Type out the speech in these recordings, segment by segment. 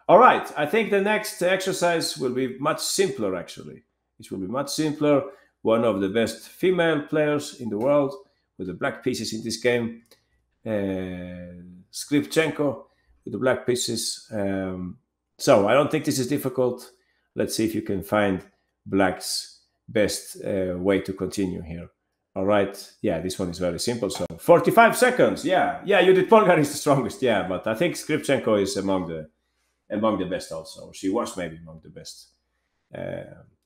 All right, I think the next exercise will be much simpler, actually. It will be much simpler. One of the best female players in the world with the black pieces in this game, Skripchenko with the black pieces. So I don't think this is difficult. Let's see if you can find black's best way to continue here. All right. Yeah, this one is very simple. So 45 seconds. Yeah. Yeah, Judith Polgar is the strongest. Yeah, but I think Skripchenko is among the best also. She was maybe among the best.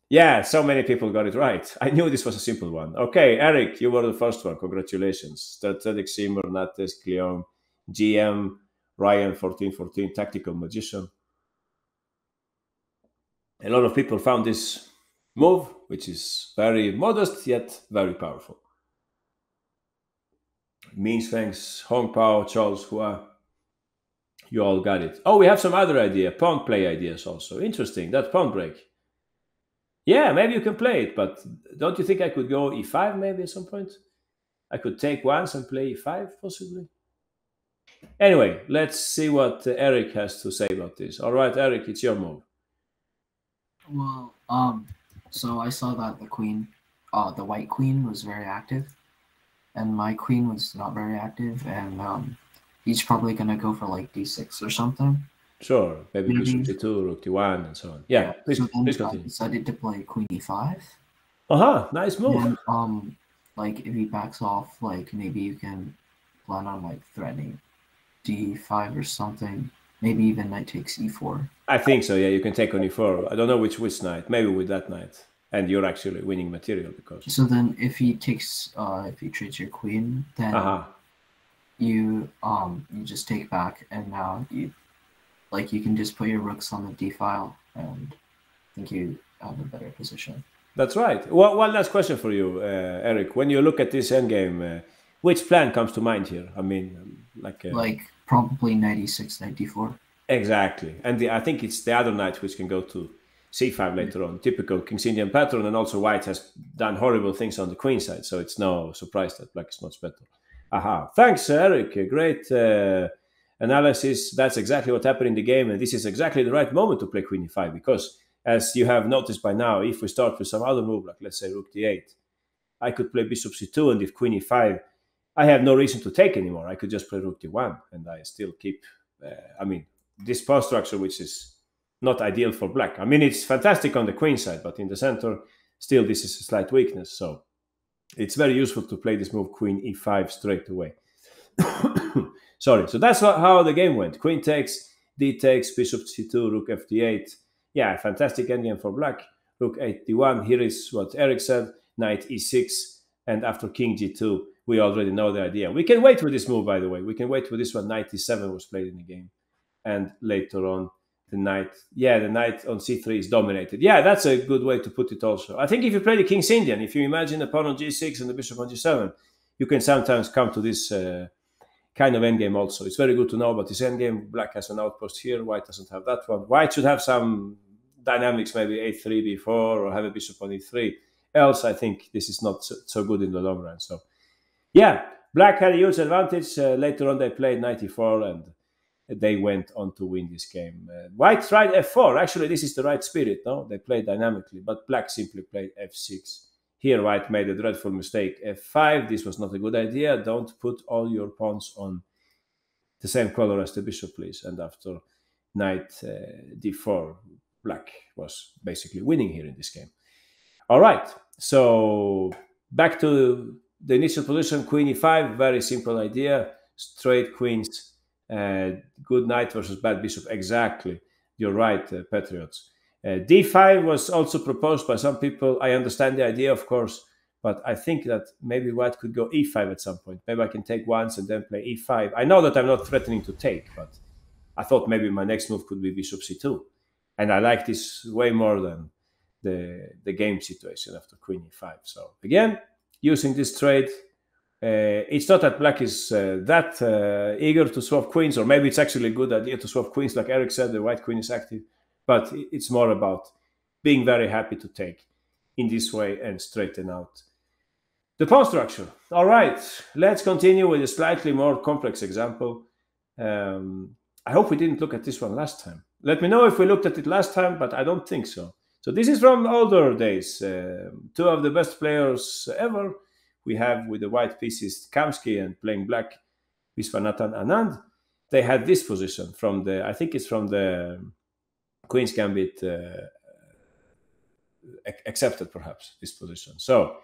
Yeah, so many people got it right. I knew this was a simple one. Okay, Eric, you were the first one. Congratulations. Strategic Simmer, Nates, Cleon, GM, Ryan, 1414, Tactical Magician. A lot of people found this move, which is very modest yet very powerful. Means thanks, Hong Pao, Charles Hua. You all got it. Oh, we have some other idea, pawn play ideas also. Interesting, that pawn break. Yeah, maybe you can play it, but don't you think I could go e5 maybe at some point? I could take once and play e5 possibly. Anyway, let's see what Eric has to say about this. All right, Eric, it's your move. Well, so I saw that the white queen was very active, and my queen was not very active, and he's probably gonna go for like d6 or something. Sure, maybe bishop d2, rook d1, and so on. Yeah, please, so please continue. I decided to play queen e5. Nice move. And, like if he backs off, like maybe you can plan on like threatening d5 or something. Maybe even knight takes e4. I think so. Yeah, you can take on e4. I don't know which knight. Maybe with that knight, and you're actually winning material because. So then, if he takes, if he trades your queen, then you just take back, and now you can just put your rooks on the d file, and I think you have a better position. That's right. Well, one last question for you, Eric. When you look at this endgame, which plan comes to mind here? I mean, like probably knight e6, knight d4. Exactly, and I think it's the other knight which can go to c5 later on. Typical King's Indian pattern, and also white has done horrible things on the queen side, so it's no surprise that black is much better. Thanks, Eric. Great analysis. That's exactly what happened in the game, and this is exactly the right moment to play queen e5 because, as you have noticed by now, if we start with some other move, like let's say rook d8, I could play bishop c2, and if queen e5, I have no reason to take anymore. I could just play rook d1, and I still keep, this pawn structure, which is not ideal for black. I mean, it's fantastic on the queen side, but in the center, still this is a slight weakness. So it's very useful to play this move queen e5 straight away. Sorry. So that's how the game went. Queen takes, d takes, bishop c2, rook fd8. Yeah, fantastic endgame for black. Rook 8 d1. Here is what Eric said, knight e6, and after king g2, we already know the idea. We can wait with this move, by the way. We can wait with this one. Knight e7 was played in the game. And later on, the knight on c3 is dominated. Yeah, that's a good way to put it also. I think if you play the King's Indian, if you imagine the pawn on g6 and the bishop on g7, you can sometimes come to this kind of endgame also. It's very good to know about this endgame. Black has an outpost here. White doesn't have that one. White should have some dynamics, maybe a3, b4, or have a bishop on e3. Else, I think this is not so good in the long run. So, yeah, black had a huge advantage. Later on, they played knight e4, and they went on to win this game. White tried f4. Actually, this is the right spirit, no? They played dynamically, but black simply played f6. Here, white made a dreadful mistake. f5, this was not a good idea. Don't put all your pawns on the same color as the bishop, please. And after knight d4, black was basically winning here in this game. All right, so back to the initial position, queen e5, very simple idea. Straight queens. Good knight versus bad bishop. Exactly. You're right, Patriots. d5 was also proposed by some people. I understand the idea, of course, but I think that maybe white could go e5 at some point. Maybe I can take once and then play e5. I know that I'm not threatening to take, but I thought maybe my next move could be bishop c2. And I like this way more than the game situation after queen e5. So again, using this trade, it's not that black is that eager to swap queens, or maybe it's actually a good idea to swap queens, like Eric said, the white queen is active, but it's more about being very happy to take in this way and straighten out the pawn structure. All right, let's continue with a slightly more complex example. I hope we didn't look at this one last time. Let me know if we looked at it last time, but I don't think so. So this is from older days. Two of the best players ever we have with the white pieces, Kamsky, and playing black, Viswanathan Anand. They had this position from the, I think it's from the Queen's Gambit accepted, perhaps, this position. So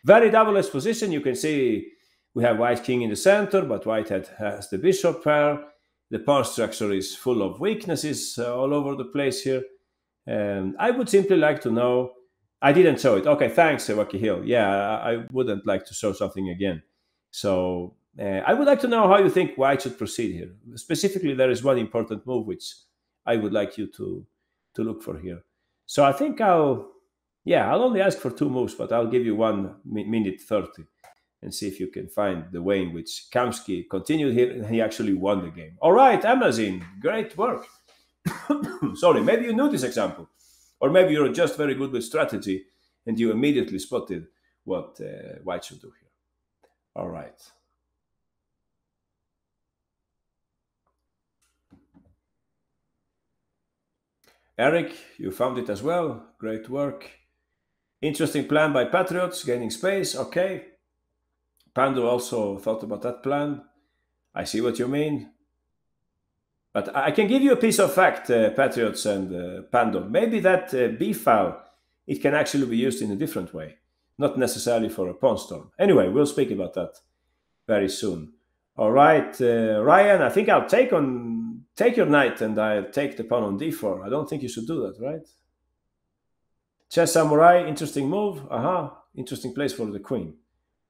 very double-edged position. You can see we have white king in the center, but white has the bishop pair. The pawn structure is full of weaknesses all over the place here. I would simply like to know, I didn't show it. Okay, thanks, Wacky Hill. Yeah, I wouldn't like to show something again. So I would like to know how you think white should proceed here. Specifically, there is one important move which I would like you to look for here. So I think I'll only ask for 2 moves, but I'll give you 1 minute 30 and see if you can find the way in which Kamsky continued here and he actually won the game. All right, Amazon, great work. Sorry, maybe you knew this example, or maybe you're just very good with strategy and you immediately spotted what white should do here. All right. Eric, you found it as well. Great work. Interesting plan by Patriots, gaining space. Okay. Pando also thought about that plan. I see what you mean. But I can give you a piece of fact, Patriots and Pando. Maybe that B file, it can actually be used in a different way. Not necessarily for a pawn storm. Anyway, we'll speak about that very soon. All right, Ryan, I think I'll take your knight and I'll take the pawn on d4. I don't think you should do that, right? Chess Samurai, interesting move. Interesting place for the queen.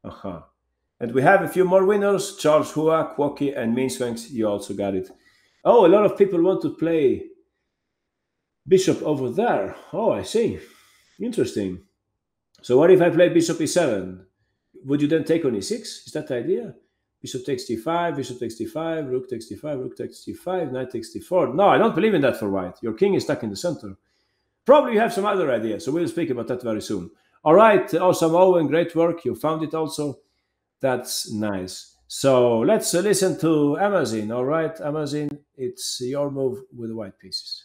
And we have a few more winners. Charles Hua, Kwoki, and Minswengs. You also got it. Oh, a lot of people want to play bishop over there. Oh, I see. Interesting. So what if I play bishop e7? Would you then take on e6? Is that the idea? Bishop takes d5, bishop takes d5, rook takes d5, rook takes d5, knight takes d4. No, I don't believe in that for white. Your king is stuck in the center. Probably you have some other ideas, so we'll speak about that very soon. All right, awesome, Owen, great work. You found it also. That's nice. So let's listen to Amazon. All right, Amazon, it's your move with the white pieces.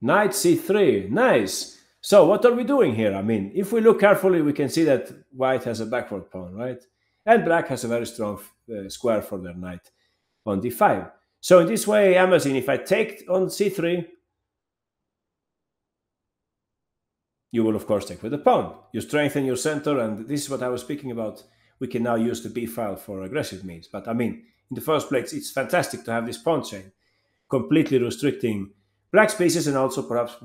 Knight c3, nice. So what are we doing here? I mean, if we look carefully, we can see that white has a backward pawn, right? And black has a very strong square for their knight on d5. So in this way, Amazon, if I take on c3, you will, of course, take with the pawn. You strengthen your center, and this is what I was speaking about. We can now use the b file for aggressive means. But I mean, in the first place, it's fantastic to have this pawn chain, completely restricting black's pieces and also perhaps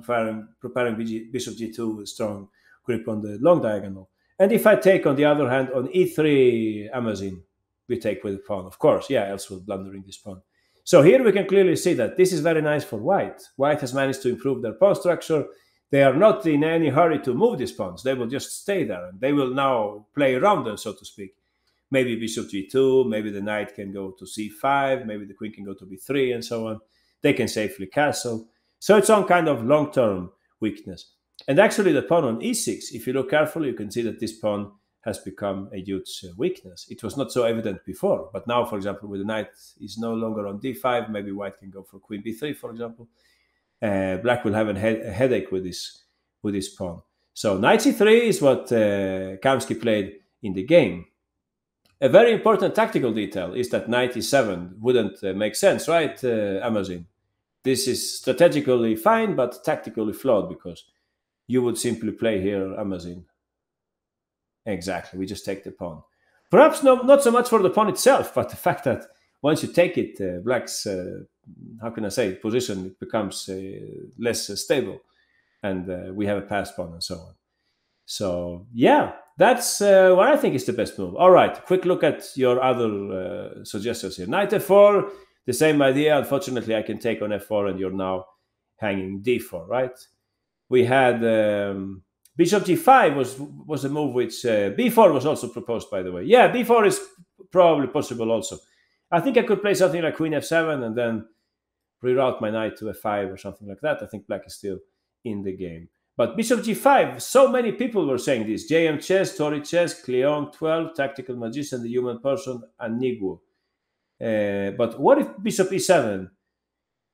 preparing bishop g2 with strong grip on the long diagonal. And if I take, on the other hand, on e3, Amazon, we take with the pawn, of course. Yeah, else we're blundering this pawn. So here we can clearly see that this is very nice for white. White has managed to improve their pawn structure. They are not in any hurry to move these pawns. They will just stay there, and they will now play around them, so to speak. Maybe bishop g2, maybe the knight can go to c5, maybe the queen can go to b3, and so on. They can safely castle. So it's some kind of long-term weakness. And actually the pawn on e6, if you look carefully, you can see that this pawn has become a huge weakness. It was not so evident before, but now, for example, with the knight is no longer on d5, maybe white can go for queen b3, for example. Black will have a headache with this pawn. So knight c3 is what Kamsky played in the game. A very important tactical detail is that knight e7 wouldn't make sense, right, Amazon? This is strategically fine, but tactically flawed, because you would simply play here, Amazon. Exactly, we just take the pawn. Perhaps not so much for the pawn itself, but the fact that once you take it, black's, how can I say, position, it becomes less stable. And we have a passed pawn and so on. So, yeah, that's what I think is the best move. All right, quick look at your other suggestions here. Knight f4, the same idea. Unfortunately, I can take on f4 and you're now hanging d4, right? We had bishop g5 was a move which b4 was also proposed, by the way. Yeah, b4 is probably possible also. I think I could play something like queen f7 and then reroute my knight to f5 or something like that. I think black is still in the game. But bishop g5, so many people were saying this. JM Chess, Tori Chess, Cleon 12, Tactical Magician, The Human Person, and Niguo. But what if bishop e7?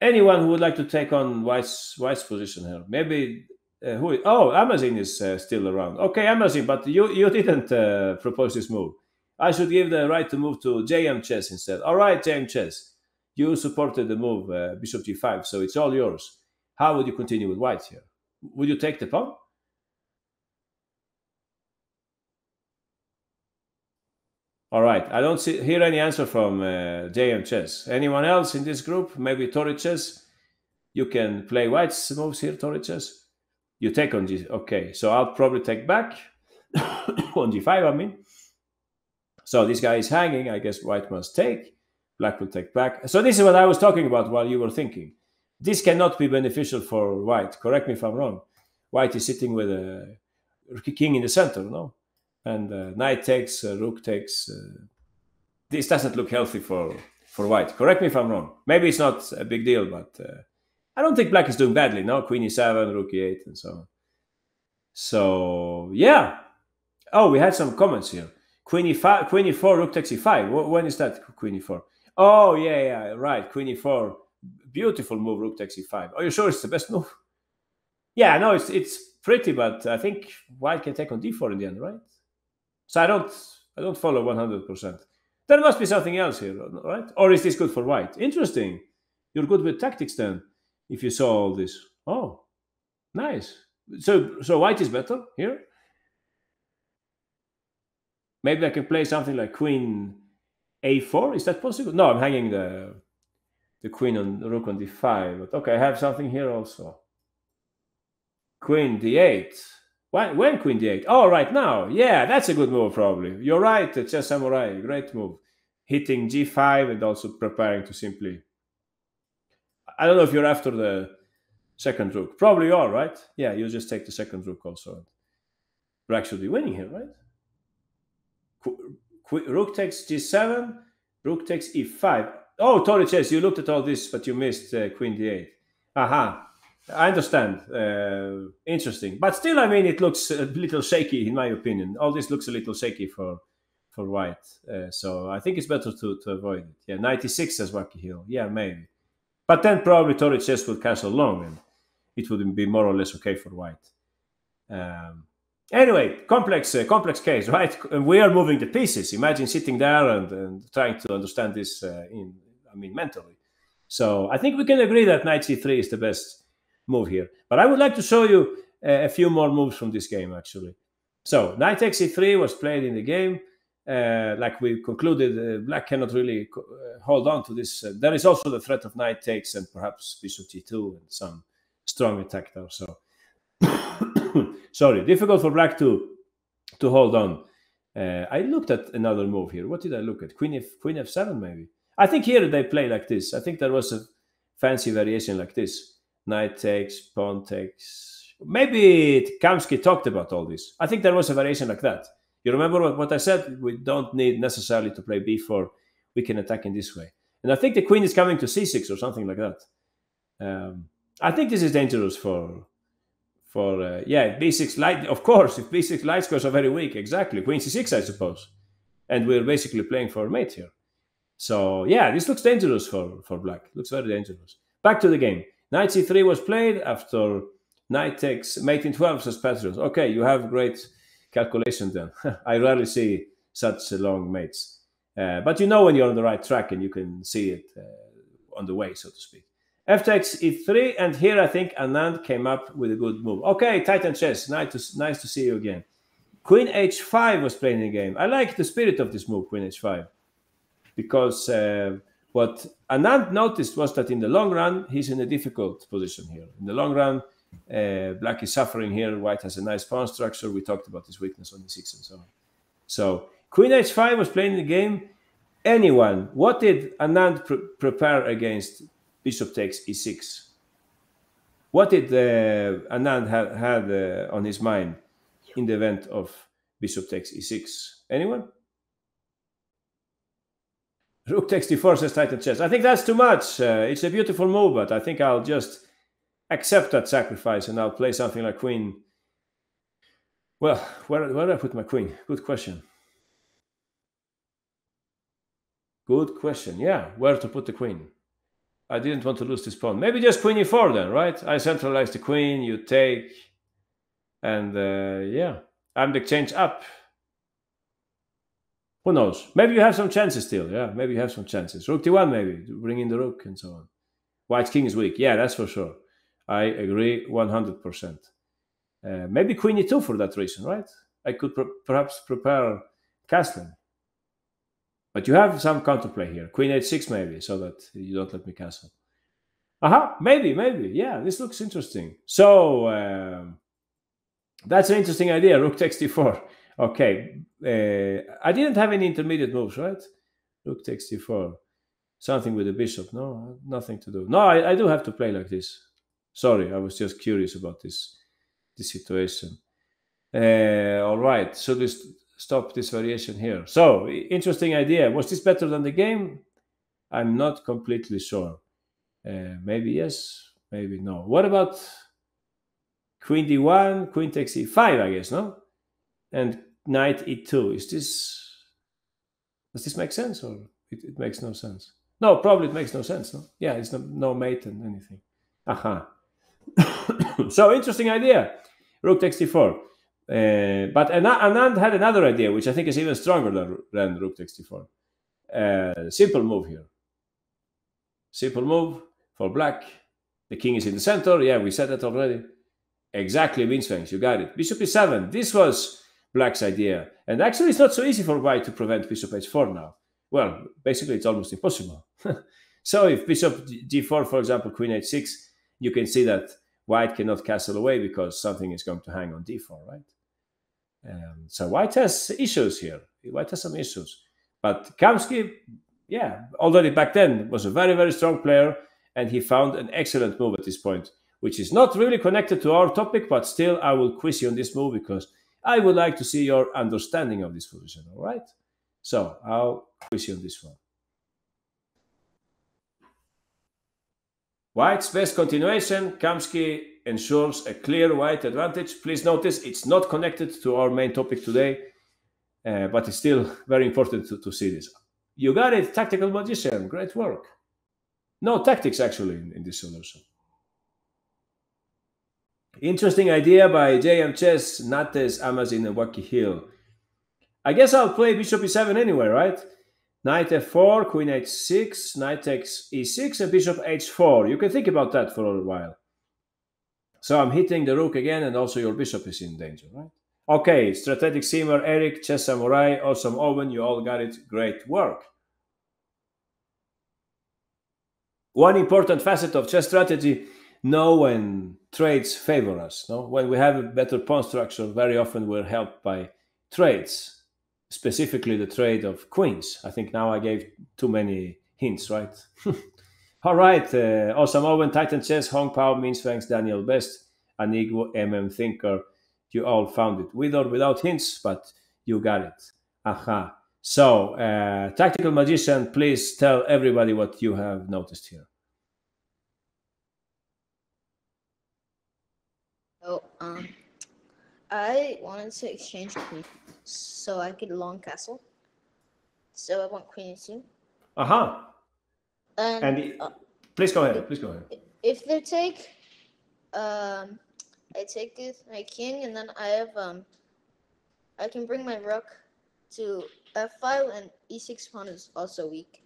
Anyone who would like to take on White's position here? Maybe Amazon is still around. Okay, Amazon, but you didn't propose this move. I should give the right to move to JM Chess instead. All right, JM Chess, you supported the move Bishop G5, so it's all yours. How would you continue with White here? Would you take the pawn? All right, I don't hear any answer from JM Chess. Anyone else in this group? Maybe Tori Chess? You can play White's moves here, Tori Chess. You take on G. Okay, so I'll probably take back on G5, I mean. So this guy is hanging. I guess White must take. Black will take back. So this is what I was talking about while you were thinking. This cannot be beneficial for White. Correct me if I'm wrong. White is sitting with a king in the center, no? And knight takes, rook takes. This doesn't look healthy for White. Correct me if I'm wrong. Maybe it's not a big deal, but I don't think Black is doing badly. No, Queen E7, Rook E8, and so on. So yeah. Oh, we had some comments here. Queen E5, Queen E4, Rook takes E5. When is that? Queen E4. Oh yeah, right. Queen E4, beautiful move. Rook takes E5. Are you sure it's the best move? Yeah, no, it's pretty, but I think White can take on D4 in the end, right? So I don't follow 100%. There must be something else here, right? Or is this good for White? Interesting. You're good with tactics then, if you saw all this. Oh, nice. So White is better here. Maybe I can play something like Queen A4. Is that possible? No, I'm hanging the Queen on the Rook on D5. But okay, I have something here also. Queen D8. When Queen D8? Oh, right now. Yeah, that's a good move probably. You're right, Chess Samurai. Great move. Hitting G5 and also preparing to simply... I don't know if you're after the second rook. Probably you are, right? Yeah, you just take the second rook also. Black should be winning here, right? Rook takes G7, Rook takes E5. Oh, Tori Chess, you looked at all this, but you missed Queen D8. Aha, I understand. Interesting. But still, I mean, it looks a little shaky, in my opinion. All this looks a little shaky for White. So I think it's better to avoid it. Yeah, 96 says Wacky Hill. Yeah, maybe. But then probably Tori Chess would castle long, and it would be more or less okay for White. Anyway, complex case, right? We are moving the pieces. Imagine sitting there and trying to understand this mentally. So I think we can agree that knight c3 is the best move here. But I would like to show you a few more moves from this game, actually. So knight takes e3 was played in the game. Like we concluded, Black cannot really hold on to this. There is also the threat of knight takes and perhaps bishop g2 and some strong attack there. So sorry, difficult for Black to hold on. I looked at another move here. What did I look at? Queen f7 maybe. I think here they play like this. I think there was a fancy variation like this. Knight takes, pawn takes. Maybe Kamsky talked about all this. I think there was a variation like that. You remember what I said? We don't need necessarily to play b4. We can attack in this way. And I think the queen is coming to c6 or something like that. I think this is dangerous for b6 light. Of course, if b6 light scores are very weak, exactly. Queen c6, I suppose. And we're basically playing for a mate here. So yeah, this looks dangerous for Black. Looks very dangerous. Back to the game. Knight c3 was played after knight takes mate in 12, says Petrus. Okay, you have great calculation then. I rarely see such long mates. But you know when you're on the right track and you can see it on the way, so to speak. F takes e3, and here I think Anand came up with a good move. Okay, Titan Chess, nice to see you again. Queen h5 was played in the game. I like the spirit of this move, Queen h5, because what Anand noticed was that in the long run, he's in a difficult position here. In the long run, Black is suffering here. White has a nice pawn structure. We talked about his weakness on e6 and so on. So Queen h5 was played in the game. Anyone, what did Anand prepare against bishop takes e6? What did Anand had on his mind in the event of bishop takes e6? Anyone? Rook takes d4, says Titan Chess. I think that's too much. It's a beautiful move, but I think I'll just accept that sacrifice and I'll play something like queen. Well, where do I put my queen? Good question. Good question. Yeah, where to put the queen? I didn't want to lose this pawn. Maybe just queen e4 then, right? I centralize the queen, you take, and yeah, I'm the exchange up. Who knows? Maybe you have some chances still. Yeah, maybe you have some chances. Rook d1 maybe, to bring in the rook and so on. White king is weak. Yeah, that's for sure. I agree 100%. Maybe queen e2 for that reason, right? I could perhaps prepare castling. But you have some counterplay here. Queen h6 maybe, so that you don't let me castle. Maybe. Yeah, this looks interesting. So that's an interesting idea. Rook takes d4. Okay. I didn't have any intermediate moves, right? Rook takes d4. Something with the bishop. No, nothing to do. No, I do have to play like this. Sorry, I was just curious about this situation. All right. So this stop this variation here. So interesting idea. Was this better than the game? I'm not completely sure. Maybe yes, maybe no. What about queen d1, queen takes e5, I guess, no? And knight e2. Does this make sense, or it makes no sense? No, probably it makes no sense, no? Yeah, it's no mate and anything. So interesting idea. Rook takes d4. But Anand had another idea, which I think is even stronger than rook takes d4. Simple move here. Simple move for black. The king is in the center. Yeah, we said that already. Exactly, Winsfangs, you got it. Bishop e7. This was black's idea. And actually, it's not so easy for white to prevent bishop h4 now. Well, basically, it's almost impossible. So if bishop g4, for example, queen h6, you can see that white cannot castle away because something is going to hang on d4, right? So white has issues here. White has some issues. But Kamsky, yeah, already back then was a very, very strong player, and he found an excellent move at this point, which is not really connected to our topic, but still I will quiz you on this move because I would like to see your understanding of this position, all right? So I'll quiz you on this one. White's best continuation. Kamsky ensures a clear white advantage. Please notice it's not connected to our main topic today, but it's still very important to see this. You got it, Tactical Magician. Great work. No tactics, actually, in this solution. Interesting idea by JM Chess, Nates, Amazin, and Wacky Hill. I guess I'll play bishop e7 anyway, right? Knight f4, queen h6, knight takes e6, and bishop h4. You can think about that for a while. So I'm hitting the rook again, and also your bishop is in danger, right? Okay, Strategic Seamer, Eric, Chess Samurai, Awesome Owen, you all got it. Great work. One important facet of chess strategy, know when trades favor us. No? When we have a better pawn structure, very often we're helped by trades, specifically the trade of queens. I think now I gave too many hints, right? All right, Awesome Owen, Titan Chess, Hong Pao, Minsfangs, Daniel Best, Anigo, Thinker. You all found it with or without hints, but you got it. So, Tactical Magician, please tell everybody what you have noticed here. Oh, I wanted to exchange queen so I could long castle. So I want queen e2. And please go ahead. Please go ahead. If they take, I take my king, and then I have I can bring my rook to f5, and e6 pawn is also weak.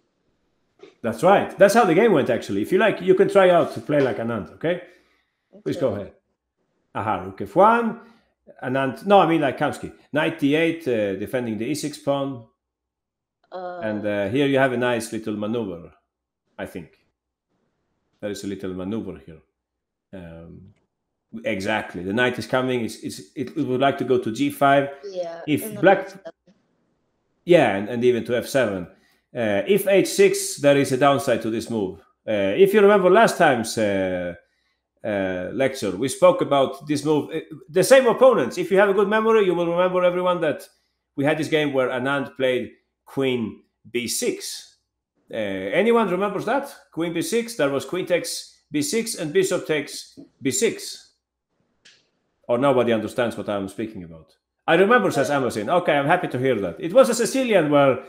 That's right. That's how the game went, actually. If you like, you can try out to play like Anand, okay? Please go ahead. Rook f1. Anand, no, I mean like Kamsky. Knight d8, defending the e6 pawn. And here you have a nice little maneuver, I think. There is a little maneuver here. Exactly. The knight is coming. It would like to go to g5. Yeah. If black... Yeah, and even to f7. If h6, there is a downside to this move. If you remember last time's lecture, we spoke about this move. The same opponents. If you have a good memory, you will remember, everyone, that we had this game where Anand played queen b6. Anyone remembers that? Queen b6, there was queen takes b6 and bishop takes b6. Or nobody understands what I'm speaking about. I remember, says Amazon. Okay, I'm happy to hear that. It was a Sicilian where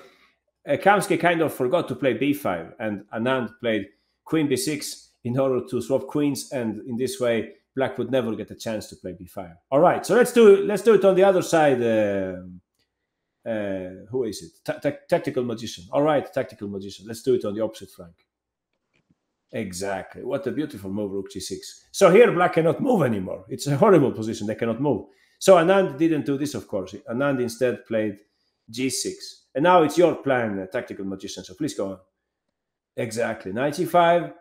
Kamsky kind of forgot to play b5 and Anand played queen b6 in order to swap queens, and in this way black would never get a chance to play b5. All right, so let's do it on the other side. Who is it? Tactical Magician. All right, Tactical Magician. Let's do it on the opposite flank. Exactly. What a beautiful move, rook g6. So here black cannot move anymore. It's a horrible position. They cannot move. So Anand didn't do this, of course. Anand instead played g6. And now it's your plan, Tactical Magician. So please go on. Exactly. Knight e5.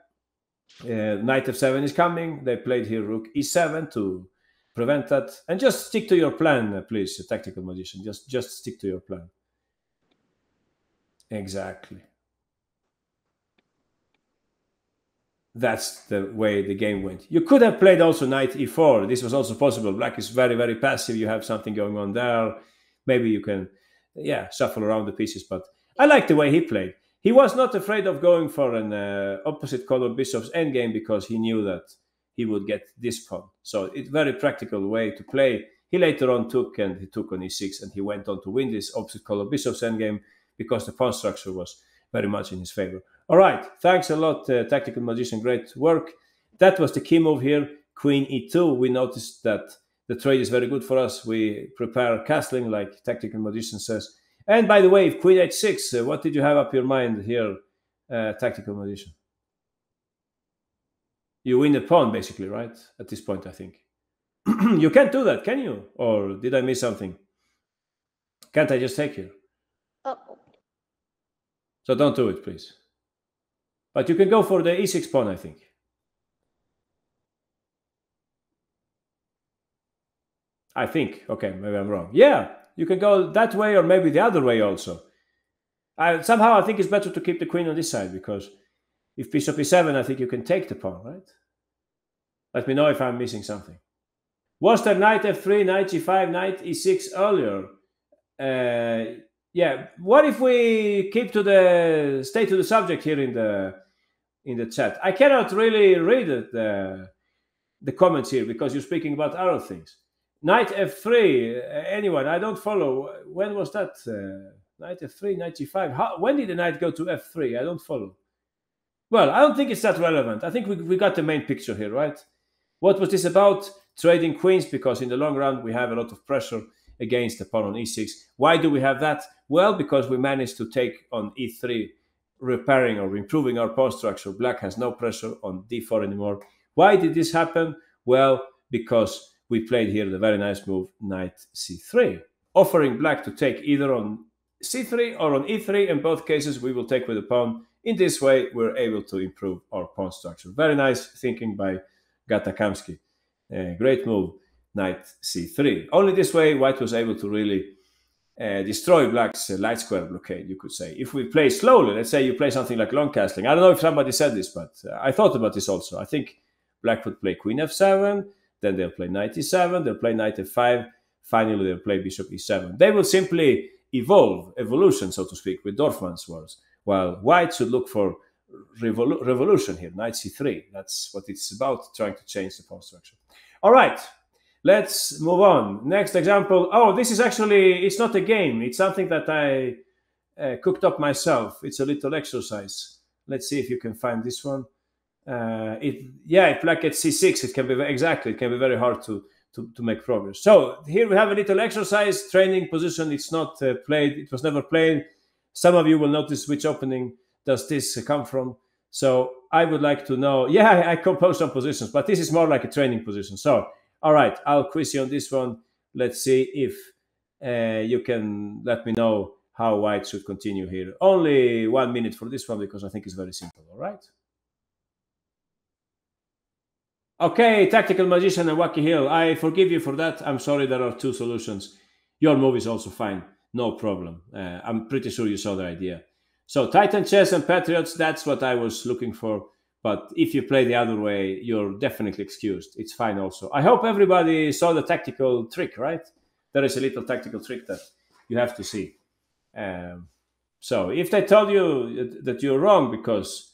Knight f7 is coming. They played here rook e7 to prevent that. And just stick to your plan, please, Tactical Magician. Just stick to your plan. Exactly. That's the way the game went. You could have played also knight e4. This was also possible. Black is very, very passive. You have something going on there. Maybe you can, shuffle around the pieces. But I like the way he played. He was not afraid of going for an opposite color bishop's endgame because he knew that he would get this pawn. So it's a very practical way to play. He later on took on e6, and he went on to win this opposite color bishop's endgame because the pawn structure was very much in his favor. All right, thanks a lot, Tactical Magician. Great work. That was the key move here, queen e2. We noticed that the trade is very good for us. We prepare castling, like Tactical Magician says. And by the way, if queen h6, what did you have up your mind here, Tactical Magician? You win the pawn, basically, right? At this point, I think. You can't do that, can you? Or did I miss something? Can't I just take here? Oh. So don't do it, please. But you can go for the e6 pawn, I think. Okay, maybe I'm wrong. Yeah, you can go that way or maybe the other way also. Somehow I think it's better to keep the queen on this side because if bishop e7, I think you can take the pawn, right? Let me know if I'm missing something. Was there knight f3, knight g5, knight e6 earlier? Yeah, what if we stay to the subject here in the chat? I cannot really read the comments here because you're speaking about other things. Knight f3, anyone? I don't follow. When was that? Knight f3, knight g5. When did the knight go to f3? I don't follow. Well, I don't think it's that relevant. I think we got the main picture here, right? What was this about? Trading queens, because in the long run we have a lot of pressure against the pawn on e6. Why do we have that? Well, because we managed to take on e3, repairing or improving our pawn structure. Black has no pressure on d4 anymore. Why did this happen? Well, because we played here the very nice move, knight c3, offering black to take either on c3 or on e3. In both cases, we will take with the pawn. In this way, we're able to improve our pawn structure. Very nice thinking by Gatakamsky. Great move, knight c3. Only this way, white was able to really destroy black's light square blockade, you could say. If we play slowly, let's say you play something like long castling. I don't know if somebody said this, but I thought about this also. I think black would play queen f7, then they'll play knight e7, they'll play knight f5, finally they'll play bishop e7. They will simply evolution, so to speak, with Dorfman's words, while white should look for revolution here, knight c3. That's what it's about, trying to change the pawn structure. All right, let's move on. Next example. Oh, this is actually, it's not a game. It's something that I cooked up myself. It's a little exercise. Let's see if you can find this one. If black gets c6, it can be very hard to make progress. So here we have a little exercise, training position. It's not played. It was never played. Some of you will notice which opening does this come from. So I would like to know. Yeah, I composed some positions, but this is more like a training position. So, all right, I'll quiz you on this one. Let's see if you can let me know how white should continue here. Only 1 minute for this one because I think it's very simple. All right. Okay, Tactical Magician and Wacky Hill, I forgive you for that. I'm sorry, there are two solutions. Your move is also fine. No problem. I'm pretty sure you saw the idea. So Titan Chess and Patriots, that's what I was looking for. But if you play the other way, you're definitely excused. It's fine also. I hope everybody saw the tactical trick, right? There is a little tactical trick that you have to see. So if they told you that you're wrong because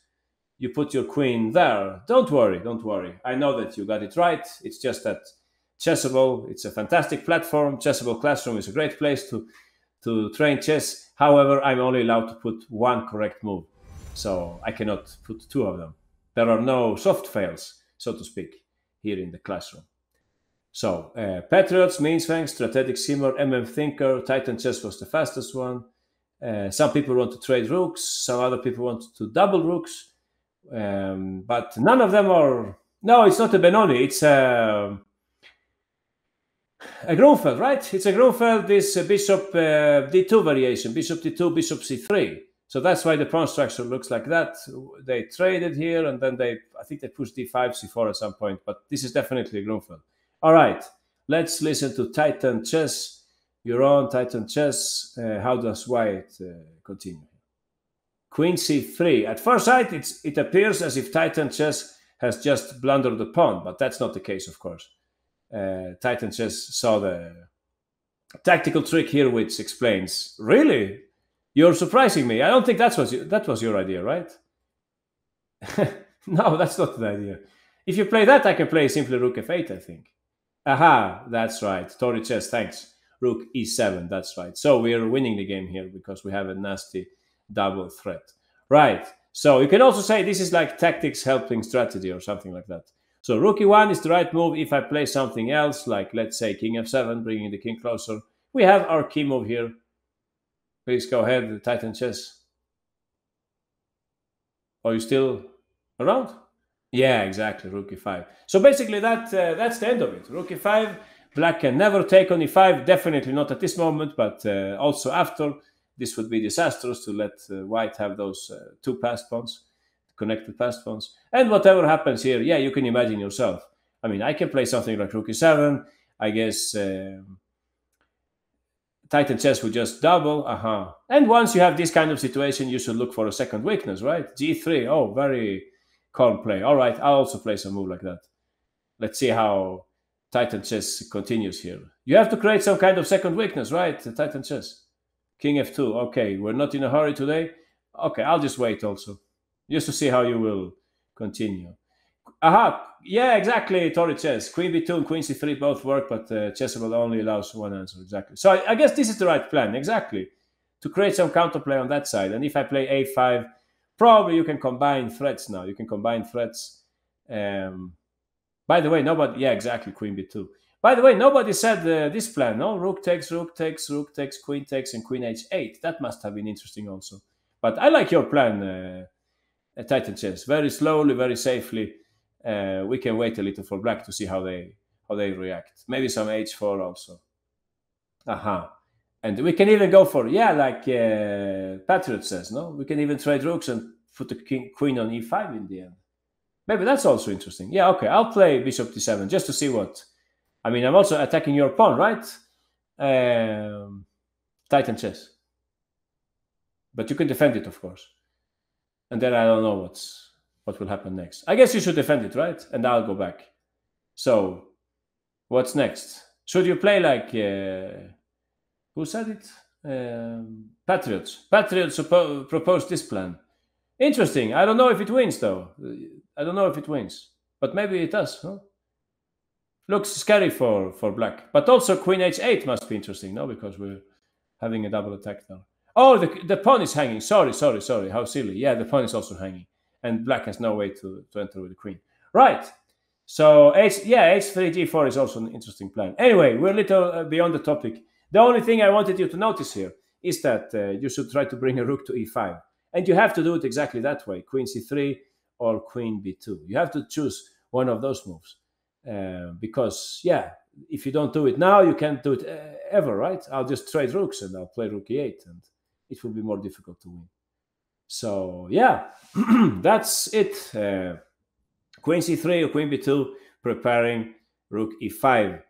you put your queen there, don't worry, don't worry. I know that you got it right. It's just that Chessable, it's a fantastic platform. Chessable Classroom is a great place to train chess. However, I'm only allowed to put one correct move. So I cannot put two of them. There are no soft fails, so to speak, here in the classroom. So, Patriots, Mainsfang, Strategic Simmer, MM Thinker, Titan Chess was the fastest one. Some people want to trade rooks, some other people want to double rooks, but none of them are... No, it's not a Benoni, it's a Grunfeld, right? It's a Grunfeld, this bishop d2 variation, bishop d2, bishop c3. So that's why the pawn structure looks like that. They traded here, and then I think they pushed d5, c4 at some point, but this is definitely a Grunfeld. All right, let's listen to Titan Chess. You're on Titan Chess. How does white continue? Queen c3. At first sight, it appears as if Titan Chess has just blundered the pawn, but that's not the case, of course. Titan Chess saw the tactical trick here, which explains. Really? You're surprising me. I don't think that was your idea, right? No, that's not the idea. If you play that, I can play simply rook f8, I think. Aha, that's right. Tori Chess, thanks. Rook e7, that's right. So we are winning the game here because we have a nasty double threat. Right. So you can also say this is like tactics helping strategy or something like that. So rook e1 is the right move. If I play something else, like let's say king f7, bringing the king closer, we have our key move here. Please go ahead, Titan Chess. Are you still around? Yeah, exactly, rook e5. So basically that's the end of it. Rook e5, black can never take on e5, definitely not at this moment, but also after. This would be disastrous to let white have those two passed pawns, connected passed pawns. And whatever happens here, yeah, you can imagine yourself. I mean, I can play something like rook e7. I guess Titan Chess would just double. And once you have this kind of situation, you should look for a second weakness, right? g3, oh, very calm play. All right, I'll also play some move like that. Let's see how Titan Chess continues here. You have to create some kind of second weakness, right, Titan Chess? King f2, okay, we're not in a hurry today. Okay, I'll just wait also, just to see how you will continue. Yeah, exactly, Tori Chess. Queen b2 and queen c3 both work, but Chessable only allows one answer, exactly. So I guess this is the right plan, exactly, to create some counterplay on that side. And if I play a5, probably you can combine threats now. You can combine threats. By the way, nobody... Yeah, exactly, queen b2. By the way, nobody said this plan, no? Rook takes, rook takes, rook takes, queen takes, and queen h8. That must have been interesting also. But I like your plan, Titan Chess. Very slowly, very safely. We can wait a little for black to see how they react. Maybe some h4 also. And we can even go for, yeah, like Patriot says, no? We can even trade rooks and put the queen on e5 in the end. Maybe that's also interesting. Yeah, okay, I'll play bishop d7 just to see what... I mean, I'm also attacking your pawn, right? Titan Chess. But you can defend it, of course. And then I don't know what will happen next. I guess you should defend it, right? And I'll go back. So, what's next? Should you play like... who said it? Patriots. Patriots proposed this plan. Interesting. I don't know if it wins, though. I don't know if it wins. But maybe it does, huh? Looks scary for black. But also queen h8 must be interesting, no? Because we're having a double attack now. Oh, the pawn is hanging. Sorry. How silly. Yeah, the pawn is also hanging. And black has no way to enter with the queen. Right. So, h3, g4 is also an interesting plan. Anyway, we're a little beyond the topic. The only thing I wanted you to notice here is that you should try to bring a rook to e5. And you have to do it exactly that way. Queen c3 or queen b2. You have to choose one of those moves. Because, yeah, if you don't do it now, you can't do it ever, right? I'll just trade rooks and I'll play rook e8 and it will be more difficult to win. So, yeah, that's it. Queen c3 or queen b2, preparing rook e5.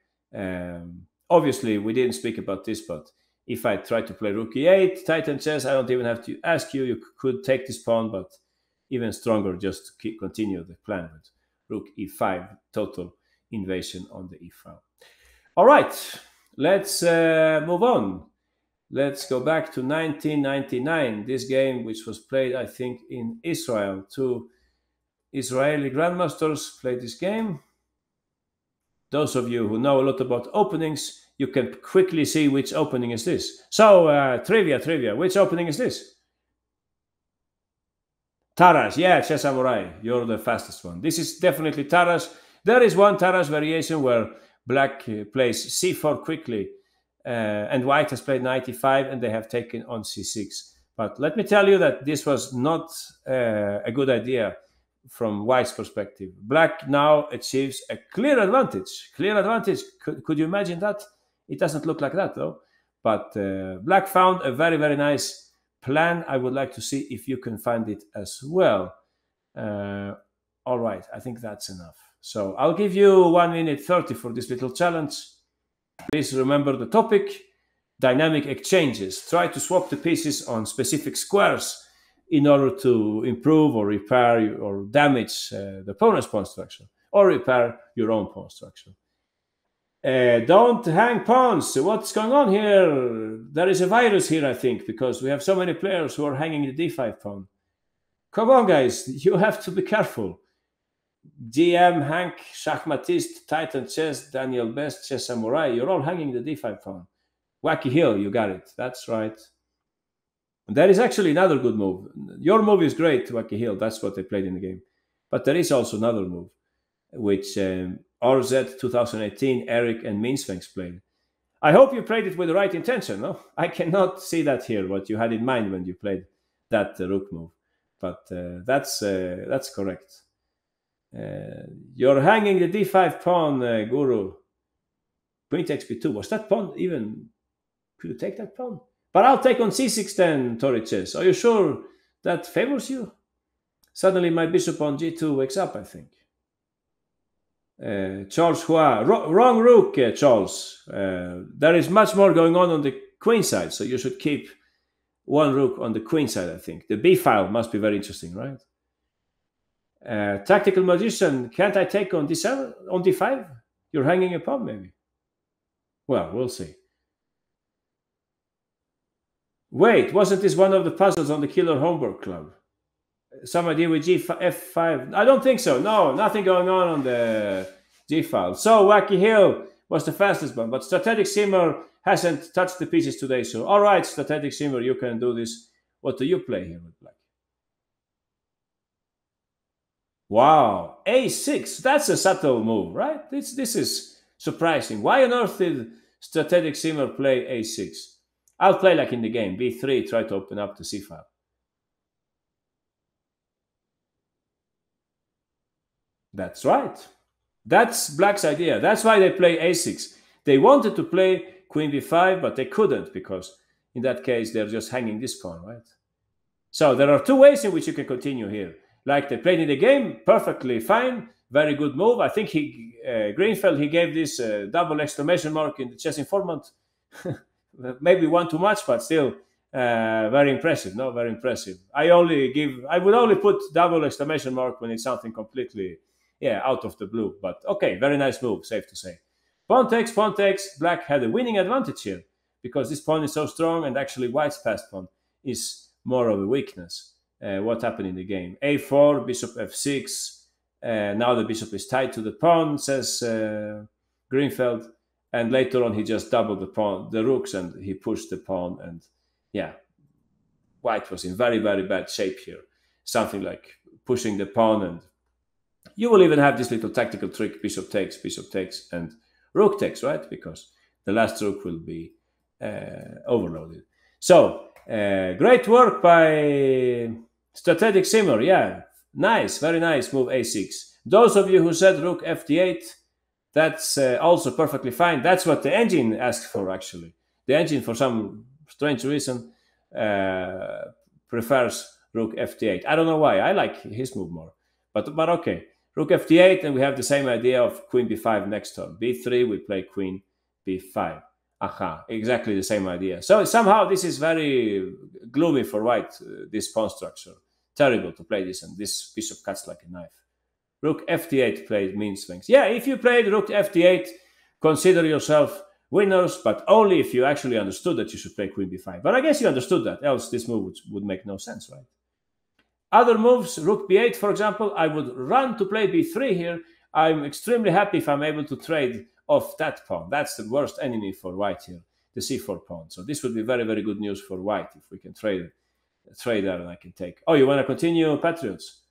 Obviously, we didn't speak about this, but if I try to play rook e8, Titan Chess, I don't even have to ask you. You could take this pawn, but even stronger just to continue the plan with rook e5, total invasion on the e file. All right, let's move on. Let's go back to 1999. This game, which was played, I think, in Israel. Two Israeli grandmasters played this game. Those of you who know a lot about openings, you can quickly see which opening is this. So, trivia. Which opening is this? Taras, yeah, Chess Samurai, you're the fastest one. This is definitely Taras. There is one Taras variation where black plays c4 quickly, and white has played knight e5, and they have taken on c6. But let me tell you that this was not a good idea from white's perspective. Black now achieves a clear advantage. Clear advantage. Could you imagine that? It doesn't look like that, though. But black found a very, very nice plan. I would like to see if you can find it as well. All right, I think that's enough. So I'll give you 1 minute 30 for this little challenge. Please remember the topic: dynamic exchanges. Try to swap the pieces on specific squares in order to improve or repair or damage the opponent's pawn structure, or repair your own pawn structure. Don't hang pawns. What's going on here? There is a virus here, I think, because we have so many players who are hanging the d5 pawn. Come on, guys, you have to be careful. GM, Hank, Shachmatist, Titan Chess, Daniel Best, Chess Samurai, you're all hanging the d5 pawn. Wacky Hill, you got it. That's right. And there is actually another good move. Your move is great, Wacky Hill. That's what they played in the game. But there is also another move, which RZ 2018, Eric and Minsvengs played. I hope you played it with the right intention, no? I cannot see that here, what you had in mind when you played that rook move. But that's correct. You're hanging the d5 pawn, Guru. Queen takes b2. Was that pawn even... Could you take that pawn? But I'll take on c6 then, Toriches. Are you sure that favors you? Suddenly my bishop on g2 wakes up, I think. Charles Hua. Wrong rook, Charles. There is much more going on the queen side, so you should keep one rook on the queen side, I think. The b file must be very interesting, right? Tactical Magician, can't I take on d7, on d5? You're hanging a pawn, maybe. Well, we'll see. Wait, wasn't this one of the puzzles on the Killer Homework Club? Some idea with f5? I don't think so. No, nothing going on the G file. So Wacky Hill was the fastest one, but Strategic Simmer hasn't touched the pieces today. So all right, Strategic Simmer, you can do this. What do you play here with black? Wow, a6. That's a subtle move, right? This is surprising. Why on earth did Strategic Simmer play a6? I'll play like in the game, b3, try to open up the c file. That's right. That's black's idea. That's why they play a6. They wanted to play queen b5, but they couldn't, because in that case, they're just hanging this pawn, right? So there are two ways in which you can continue here. Like they played in the game, perfectly fine, very good move. I think Greenfeld, he gave this double exclamation mark in the chess informant. Maybe one too much, but still very impressive. No, very impressive. I would only put double exclamation mark when it's something completely, out of the blue. But okay, very nice move, safe to say. Pawn takes. Black had a winning advantage here because this pawn is so strong, and actually white's passed pawn is more of a weakness. What happened in the game? a4, bishop f6. Now the bishop is tied to the pawn, says Greenfeld. And later on, he just doubled the rooks, and he pushed the pawn. And white was in very, very bad shape here. Something like pushing the pawn, and you will even have this little tactical trick: bishop takes, and rook takes, right? Because the last rook will be overloaded. So great work by Strategic Simmer. Yeah, nice, very nice move a6. Those of you who said rook fd8. That's also perfectly fine. That's what the engine asked for, actually. The engine, for some strange reason, prefers rook fd8. I don't know why. I like his move more. But okay. Rook fd8, and we have the same idea of queen b5 next turn. b3, we play queen b5. Aha, exactly the same idea. So somehow this is very gloomy for white, this pawn structure. Terrible to play this, and this bishop cuts like a knife. Rook fd8 played Minsvengs. Yeah, if you played rook fd8, consider yourself winners, but only if you actually understood that you should play queen b5. But I guess you understood that, else this move would make no sense, right? Other moves, rook b8, for example, I would run to play b3 here. I'm extremely happy if I'm able to trade off that pawn. That's the worst enemy for white here, the c4 pawn. So this would be very, very good news for white if we can trade trade there and I can take. Oh, you want to continue, Patriots?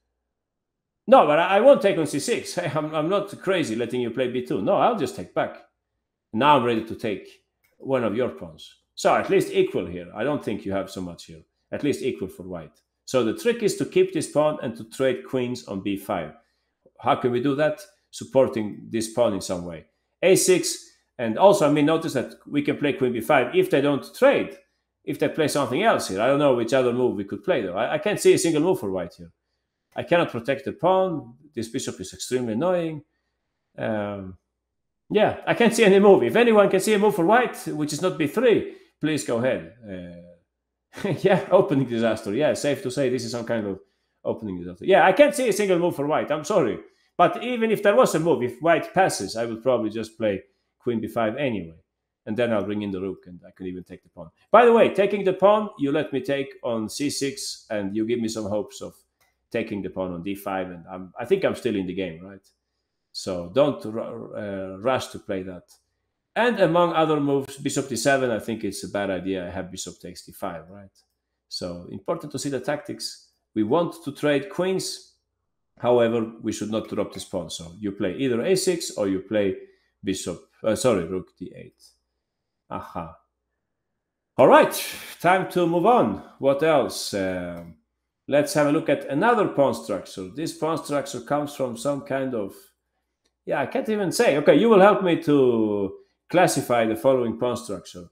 No, but I won't take on c6. Hey, I'm not crazy letting you play b2. No, I'll just take back. Now I'm ready to take one of your pawns. So at least equal here. I don't think you have so much here. At least equal for white. So the trick is to keep this pawn and to trade queens on b5. How can we do that? Supporting this pawn in some way. a6, and also, I mean, notice that we can play queen b5 if they don't trade. If they play something else here. I don't know which other move we could play though. I can't see a single move for white here. I cannot protect the pawn. This bishop is extremely annoying. Yeah, I can't see any move. If anyone can see a move for white, which is not b3, please go ahead. Yeah, opening disaster. Yeah, safe to say this is some kind of opening disaster. Yeah, I can't see a single move for white. I'm sorry. But even if there was a move, if white passes, I would probably just play queen b5 anyway. And then I'll bring in the rook and I can even take the pawn. By the way, taking the pawn, you let me take on c6 and you give me some hopes of taking the pawn on d5. And I think I'm still in the game, right? So don't rush to play that. And among other moves, bishop d7, I think it's a bad idea. I have bishop takes d5, right? So important to see the tactics. We want to trade queens. However, we should not drop this pawn. So you play either a6 or you play rook d8. Aha. All right, time to move on. What else? Let's have a look at another pawn structure. This pawn structure comes from some kind of... Yeah, I can't even say. Okay, you will help me to classify the following pawn structure.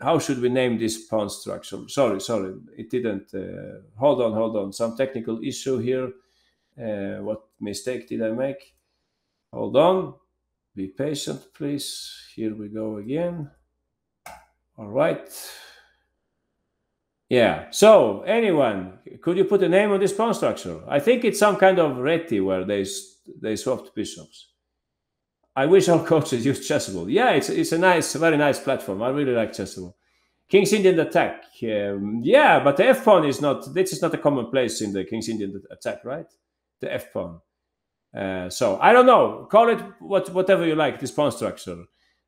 How should we name this pawn structure? Sorry, it didn't. Hold on. Some technical issue here. What mistake did I make? Hold on. Be patient, please. Here we go again. All right. Yeah, so anyone, could you put a name on this pawn structure? I think it's some kind of reti where they swapped bishops. I wish all coaches used Chessable. Yeah, it's a very nice platform. I really like Chessable. King's Indian attack. Yeah, but the F pawn is not. This is not a common place in the King's Indian attack, right? The F pawn. So I don't know. Call it whatever you like. This pawn structure.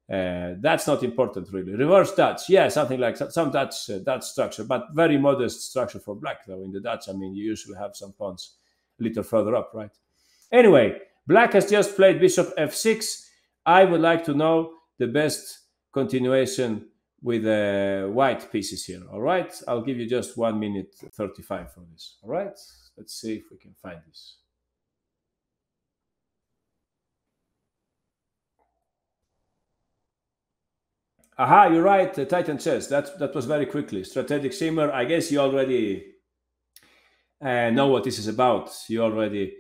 That's not important really. Reverse Dutch. Yeah, something like some Dutch structure, but very modest structure for black though. In the Dutch, I mean, you usually have some pawns a little further up, right? Anyway, black has just played bishop f6. I would like to know the best continuation with white pieces here. All right, I'll give you just 1 minute 35 for this. All right, let's see if we can find this. Aha, you're right, Titan Chess. That was very quickly. Strategic Simmer. I guess you already know what this is about. You already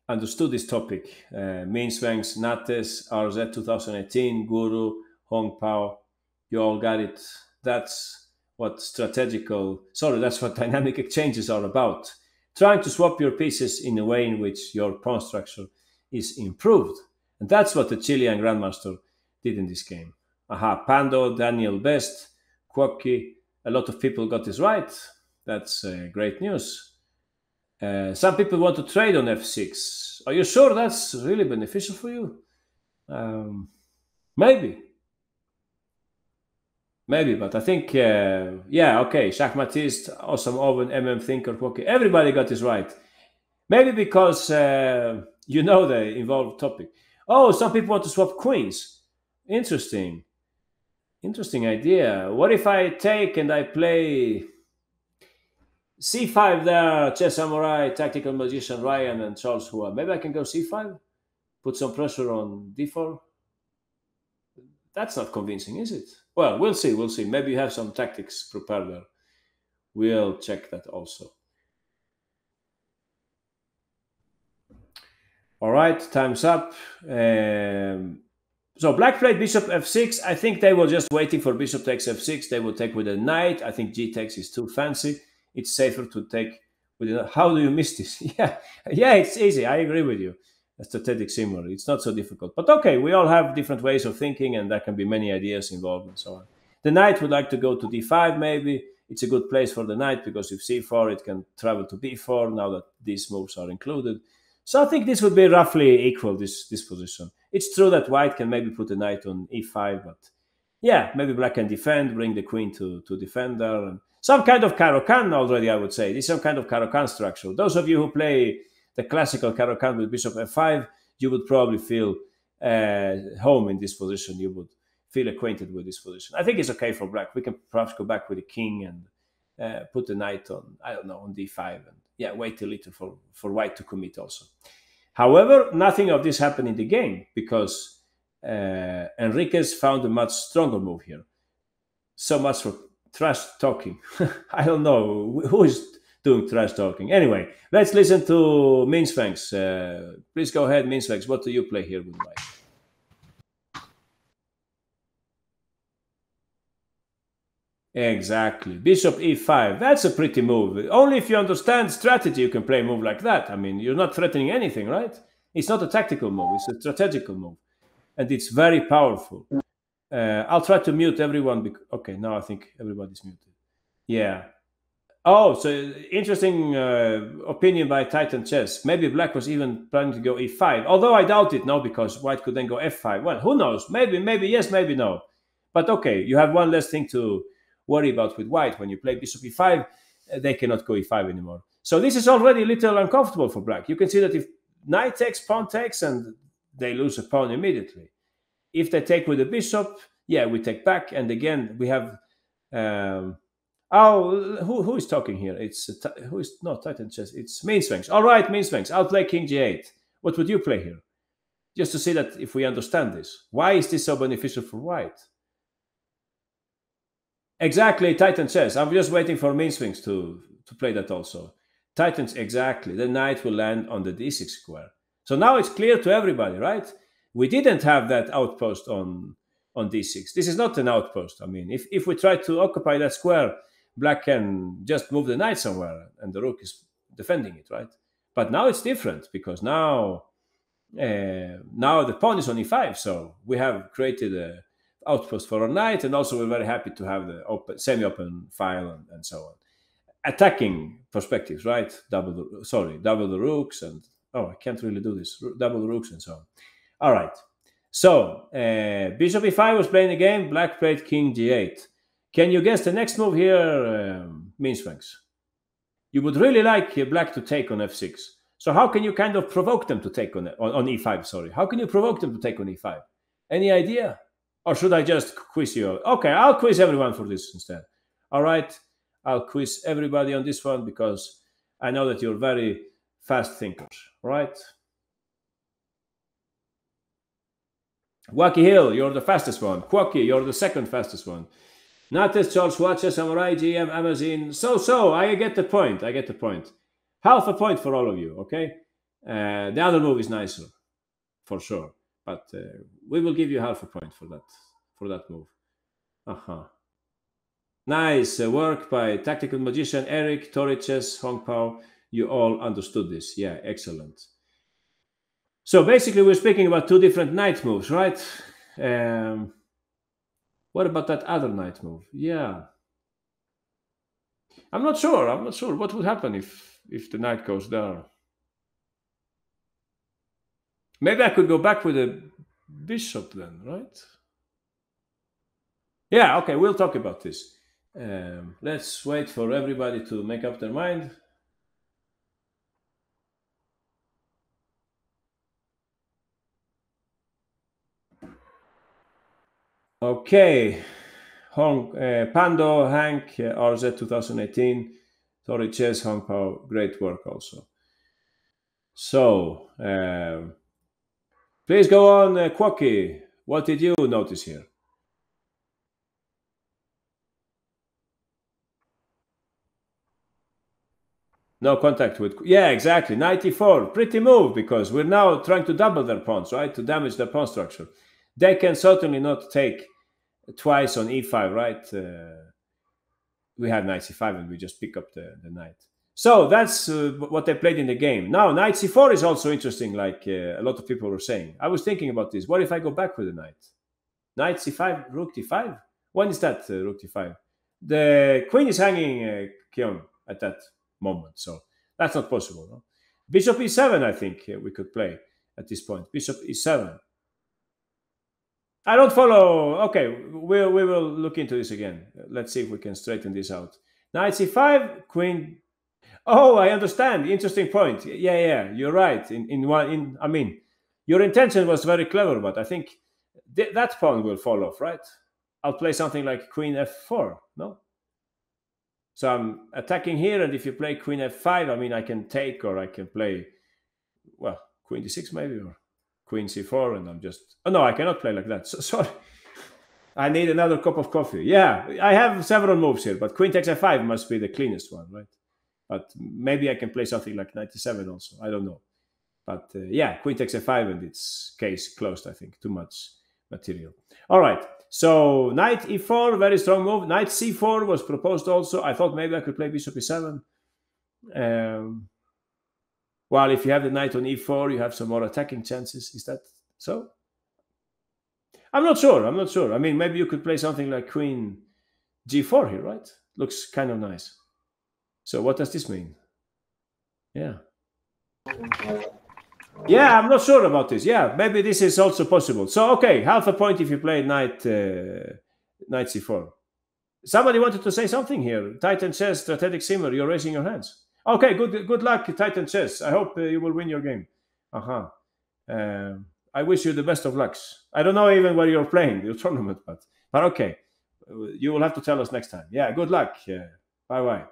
understood this topic. Mean Swangs, Nates, RZ 2018, Guru, Hong Pao. You all got it. That's what that's what dynamic exchanges are about. Trying to swap your pieces in a way in which your pawn structure is improved. And that's what the Chilean Grandmaster did in this game. Aha, Pando, Daniel Best, Quocky. A lot of people got this right. That's great news. Some people want to trade on f6. Are you sure that's really beneficial for you? Maybe, but I think, yeah, okay. Shachmatist, Awesome Oven, MM Thinker, Quocky. Everybody got this right. Maybe because you know the involved topic. Oh, some people want to swap queens. Interesting idea. What if I take and I play c5 there, Chess Samurai, Tactical Magician Ryan and Charles Hua? Maybe I can go c5, put some pressure on d4. That's not convincing, is it? Well, we'll see. Maybe you have some tactics prepared there. We'll check that also. All right, time's up. So black played bishop f6. I think they were just waiting for bishop takes f6. They will take with a knight. I think g takes is too fancy. It's safer to take with a... How do you miss this? Yeah, it's easy. I agree with you. A strategic simmer. It's not so difficult. But okay, we all have different ways of thinking and there can be many ideas involved and so on. The knight would like to go to d5 maybe. It's a good place for the knight because if c4, it can travel to b4 now that these moves are included. So I think this would be roughly equal, this position. It's true that white can maybe put a knight on e5, but yeah, maybe black can defend, bring the queen to defend there. And some kind of Caro-Kann already, I would say. This is some kind of Caro-Kann structure. Those of you who play the classical Caro-Kann with bishop f5, you would probably feel home in this position. You would feel acquainted with this position. I think it's okay for black. We can perhaps go back with the king and put the knight on, I don't know, on d5. And yeah, wait a little for white to commit also. However, nothing of this happened in the game because Enriquez found a much stronger move here. So much for trash talking. I don't know who is doing trash talking. Anyway, let's listen to Minsfangs. Please go ahead, Minsfangs. What do you play here with white? Exactly. Bishop e5. That's a pretty move. Only if you understand strategy you can play a move like that. I mean, you're not threatening anything, right? It's not a tactical move. It's a strategical move. And it's very powerful. I'll try to mute everyone. Okay, now I think everybody's muted. Yeah. Oh, so interesting opinion by Titan Chess. Maybe black was even planning to go e5. Although I doubt it now because white could then go f5. Well, who knows? Maybe yes, maybe no. But okay, you have one less thing to worry about with white. When you play bishop e5, they cannot go e5 anymore. So this is already a little uncomfortable for black. You can see that if knight takes, pawn takes, and they lose a pawn immediately. If they take with the bishop, yeah, we take back. And again, we have... who is talking here? It's who is not Titan Chess. It's Minsfangs. All right, Minsfangs. I'll play king g8. What would you play here? Just to see that if we understand this. Why is this so beneficial for white? Exactly, Titan Chess. I'm just waiting for Minsfangs to play that also. Titans, exactly. The knight will land on the d6 square. So now it's clear to everybody, right? We didn't have that outpost on d6. This is not an outpost. I mean, if we try to occupy that square, black can just move the knight somewhere and the rook is defending it, right? But now it's different because now the pawn is on e5, so we have created a outpost for our knight, and also we're very happy to have the semi-open file and so on. Attacking perspectives, right? Double the rooks, and I can't really do this. Double the rooks and so on. All right. So bishop e5 was playing the game. Black played king g8. Can you guess the next move here, Minsfangs? You would really like black to take on f6. So how can you kind of provoke them to take on e5? Sorry, how can you provoke them to take on e5? Any idea? Or should I just quiz you? Okay, I'll quiz everyone for this instead. All right, I'll quiz everybody on this one because I know that you're very fast thinkers, right? Wacky Hill, you're the fastest one. Quacky, you're the second fastest one. Nates, Charles Watcher, Samurai, GM, Amazon. So, I get the point. Half a point for all of you, okay? The other move is nicer, for sure. But we will give you half a point for that move. Nice work by Tactical Magician, Eric, Toriches, Hong Pao. You all understood this. Yeah, excellent. So basically, we're speaking about two different knight moves, right? What about that other knight move? Yeah. I'm not sure. What would happen if the knight goes there? Maybe I could go back with a bishop then, right? Yeah, okay, we'll talk about this. Let's wait for everybody to make up their mind. Okay, Pando, Hank, RZ 2018, Tori Chess, Hong Pao, great work also. So, please go on, Quacky. What did you notice here? No contact with... Yeah, exactly. 94. Pretty move, because we're now trying to double their pawns, right? To damage their pawn structure. They can certainly not take twice on e5, right? We have knight c5 and we just pick up the knight. So that's what they played in the game. Now, knight c4 is also interesting, like a lot of people were saying. I was thinking about this. What if I go back with the knight? Knight c5, rook d5? When is that, rook d5? The queen is hanging Kyung at that moment, so that's not possible. No? Bishop e7, I think we could play at this point. Bishop e7. I don't follow. Okay, we will look into this again. Let's see if we can straighten this out. Knight c5, queen. Oh, I understand. Interesting point. Yeah, you're right. I mean, your intention was very clever, but I think that pawn will fall off, right? I'll play something like queen f4, no? So I'm attacking here, and if you play queen f5, I mean, I can take, or I can play, well, queen d6 maybe, or queen c4, and I'm just... Oh, no, I cannot play like that. So, sorry. I need another cup of coffee. Yeah, I have several moves here, but queen takes f5 must be the cleanest one, right? But maybe I can play something like 97 also. I don't know. But yeah, queen takes f5, and it's case closed, I think. Too much material. All right. So knight e4, very strong move. Knight c4 was proposed also. I thought maybe I could play bishop e7. Well, if you have the knight on e4, you have some more attacking chances. Is that so? I'm not sure. I mean, maybe you could play something like queen g4 here, right? Looks kind of nice. So what does this mean? Yeah, I'm not sure about this. Yeah, maybe this is also possible. So, okay, half a point if you play knight c4. Somebody wanted to say something here. Titan Chess, Strategic Simmer, you're raising your hands. Okay, good luck, Titan Chess. I hope you will win your game. I wish you the best of lucks. I don't know even where you're playing, your tournament, but okay. You will have to tell us next time. Yeah, good luck. Bye-bye.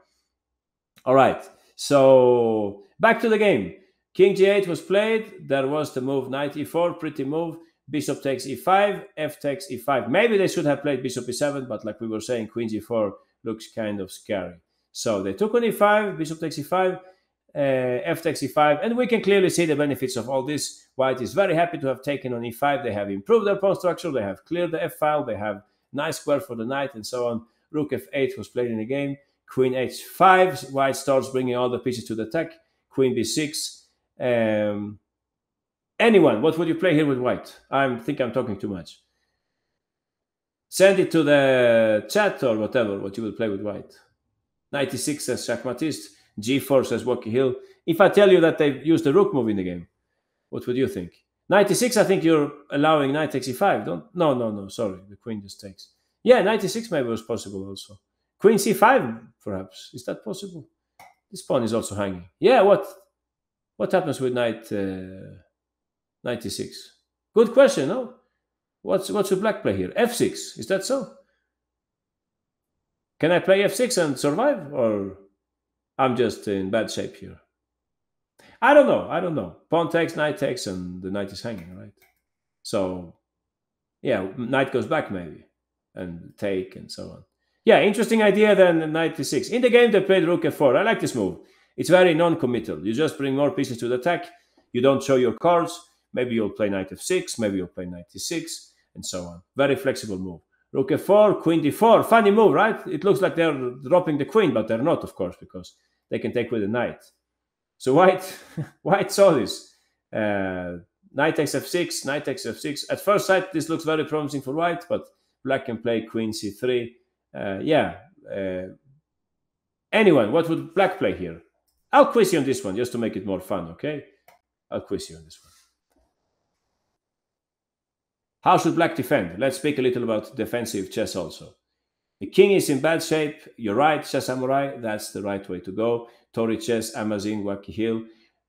All right, so back to the game. King g8 was played. There was the move knight e4, pretty move. Bishop takes e5, f takes e5. Maybe they should have played bishop e7, but like we were saying, queen g4 looks kind of scary. So they took on e5, bishop takes e5, f takes e5, and we can clearly see the benefits of all this. White is very happy to have taken on e5. They have improved their pawn structure. They have cleared the f-file. They have nice square for the knight and so on. Rook f8 was played in the game. Queen h5, white starts bringing all the pieces to the attack. Queen b6. Anyone, what would you play here with white? I think I'm talking too much. Send it to the chat or whatever, what you will play with white. 96 says Shachmatist. G4 says Wacky Hill. If I tell you that they used the rook move in the game, what would you think? 96, I think you're allowing knight takes e5. No, sorry. The queen just takes. Yeah, 96 maybe was possible also. Queen c5, perhaps. Is that possible? This pawn is also hanging. Yeah, what happens with knight 96? Good question, no? What's the black play here? f6, is that so? Can I play f6 and survive? Or I'm just in bad shape here? I don't know. Pawn takes, knight takes, and the knight is hanging, right? So, yeah, knight goes back maybe, and take, and so on. Yeah, interesting idea than knight e6. In the game, they played rook f4. I like this move. It's very non-committal. You just bring more pieces to the attack. You don't show your cards. Maybe you'll play knight f6. Maybe you'll play knight e6, and so on. Very flexible move. Rook f4, queen d4. Funny move, right? It looks like they're dropping the queen, but they're not, of course, because they can take with the knight. So white saw this. Knight takes f6, knight takes f6. At first sight, this looks very promising for white, but black can play queen c3. Anyone, what would black play here? I'll quiz you on this one, just to make it more fun, okay? I'll quiz you on this one. How should black defend? Let's speak a little about defensive chess also. The king is in bad shape. You're right, Chess Samurai. That's the right way to go. Tori Chess, Amazon, Wacky Hill.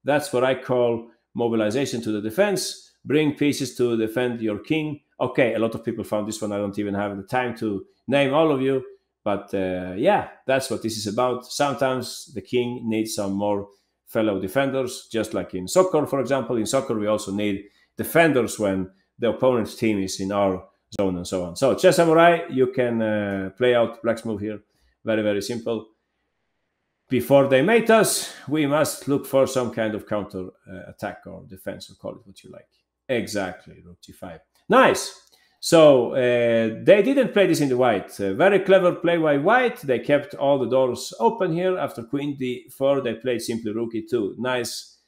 That's what I call mobilization to the defense. Bring pieces to defend your king. Okay, a lot of people found this one. I don't even have the time to name all of you. But yeah, that's what this is about. Sometimes the king needs some more fellow defenders, just like in soccer, for example. In soccer, we also need defenders when the opponent's team is in our zone and so on. So, Chess Samurai, you can play out black's move here. Very, very simple. Before they mate us, we must look for some kind of counter attack or defense, or call it what you like. Exactly, rook g5. Nice. So they didn't play this in the white. Very clever play by white. They kept all the doors open here. After queen d4, they played simply rook e2. Nice,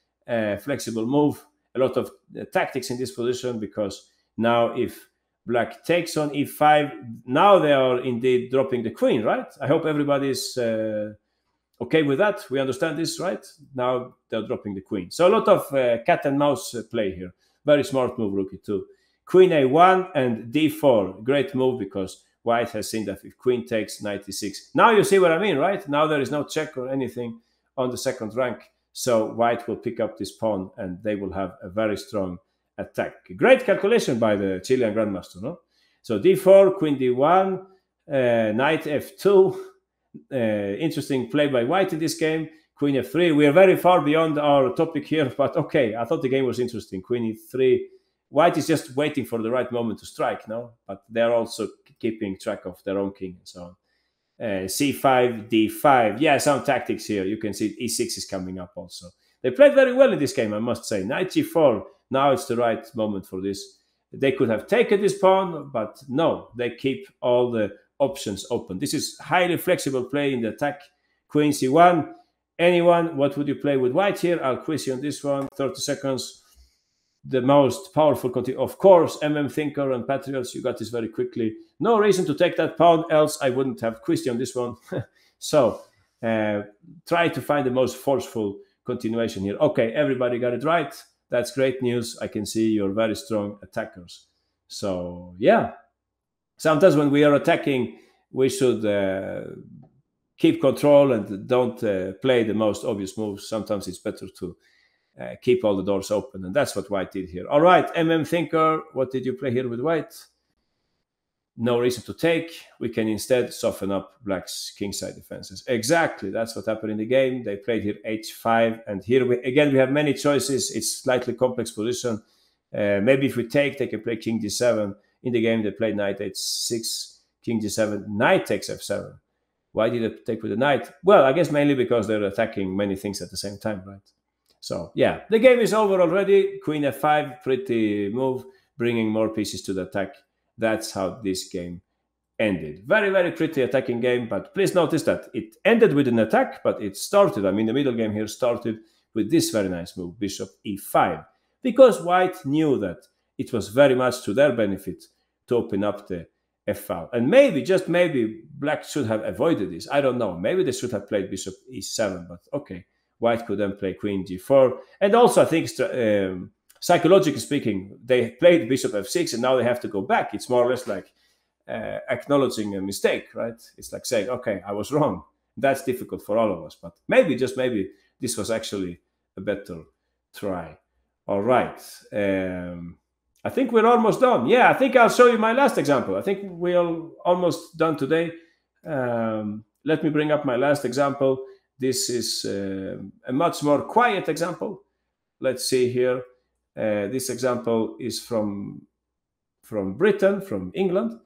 flexible move. A lot of tactics in this position, because now if black takes on e5, now they are indeed dropping the queen, right? I hope everybody's okay with that. We understand this, right? Now they're dropping the queen. So a lot of cat and mouse play here. Very smart move, rook e2. Queen a1 and d4. Great move, because white has seen that if queen takes, knight e6. Now you see what I mean, right? Now there is no check or anything on the second rank. So white will pick up this pawn and they will have a very strong attack. Great calculation by the Chilean grandmaster, no? So d4, queen d1, knight f2. Interesting play by white in this game. Queen f3. We are very far beyond our topic here, but okay, I thought the game was interesting. Queen e3. White is just waiting for the right moment to strike, no? But they're also keeping track of their own king and so on. c5, d5. Yeah, some tactics here. You can see e6 is coming up also. They played very well in this game, I must say. Knight g4. Now it's the right moment for this. They could have taken this pawn, but no, they keep all the options open. This is highly flexible play in the attack. Queen c1. Anyone, what would you play with white here? I'll quiz you on this one. 30 seconds. The most powerful, of course, Thinker and Patriots, you got this very quickly. No reason to take that pawn, else I wouldn't have quizzed you on this one. So, try to find the most forceful continuation here. Okay, everybody got it right. That's great news. I can see you're very strong attackers. So, yeah. Sometimes when we are attacking, we should keep control and don't play the most obvious moves. Sometimes it's better to keep all the doors open, and that's what white did here. All right, Thinker, what did you play here with white? No reason to take. We can instead soften up black's kingside defenses. Exactly, that's what happened in the game. They played here h5, and here we have many choices. It's slightly complex position. Maybe if we take, they can play king d7. In the game, they played knight h6, king g7, knight takes f7. Why did they take with the knight? Well, I guess mainly because they're attacking many things at the same time, right? So, yeah, the game is over already. Queen f5, pretty move, bringing more pieces to the attack. That's how this game ended. Very, very pretty attacking game, but please notice that it ended with an attack, but it started, the middle game here started with this very nice move, bishop e5, because white knew that it was very much to their benefit to open up the f-file. And maybe, just maybe, black should have avoided this. I don't know. Maybe they should have played bishop e7, but okay. White could then play queen g4. And also, I think, psychologically speaking, they played bishop f6, and now they have to go back. It's more or less like acknowledging a mistake, right? It's like saying, okay, I was wrong. That's difficult for all of us. But maybe, just maybe, this was actually a better try. All right. I think we're almost done. Yeah, I think I'll show you my last example. I think we're almost done today. Let me bring up my last example. This is a much more quiet example. Let's see here. This example is from Britain, from England.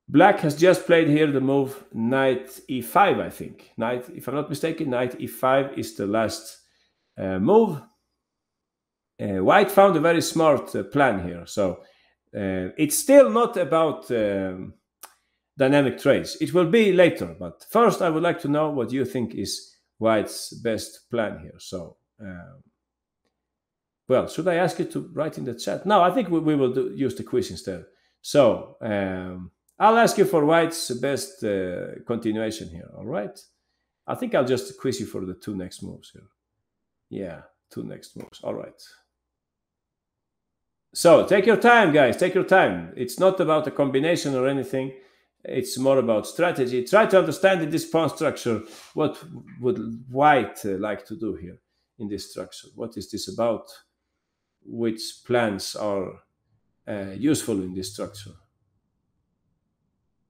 Black has just played here the move knight e5, I think. Knight, if I'm not mistaken, knight e5 is the last move. White found a very smart plan here. So it's still not about dynamic trades. It will be later, but first I would like to know what you think is white's best plan here. So, well, should I ask you to write in the chat? No, I think we will use the quiz instead. So, I'll ask you for white's best continuation here, all right? I think I'll just quiz you for the two next moves here. Yeah, two next moves, all right. So, take your time, guys, take your time. It's not about a combination or anything. It's more about strategy. Try to understand in this pawn structure what would white like to do here in this structure. What is this about? Which plans are useful in this structure?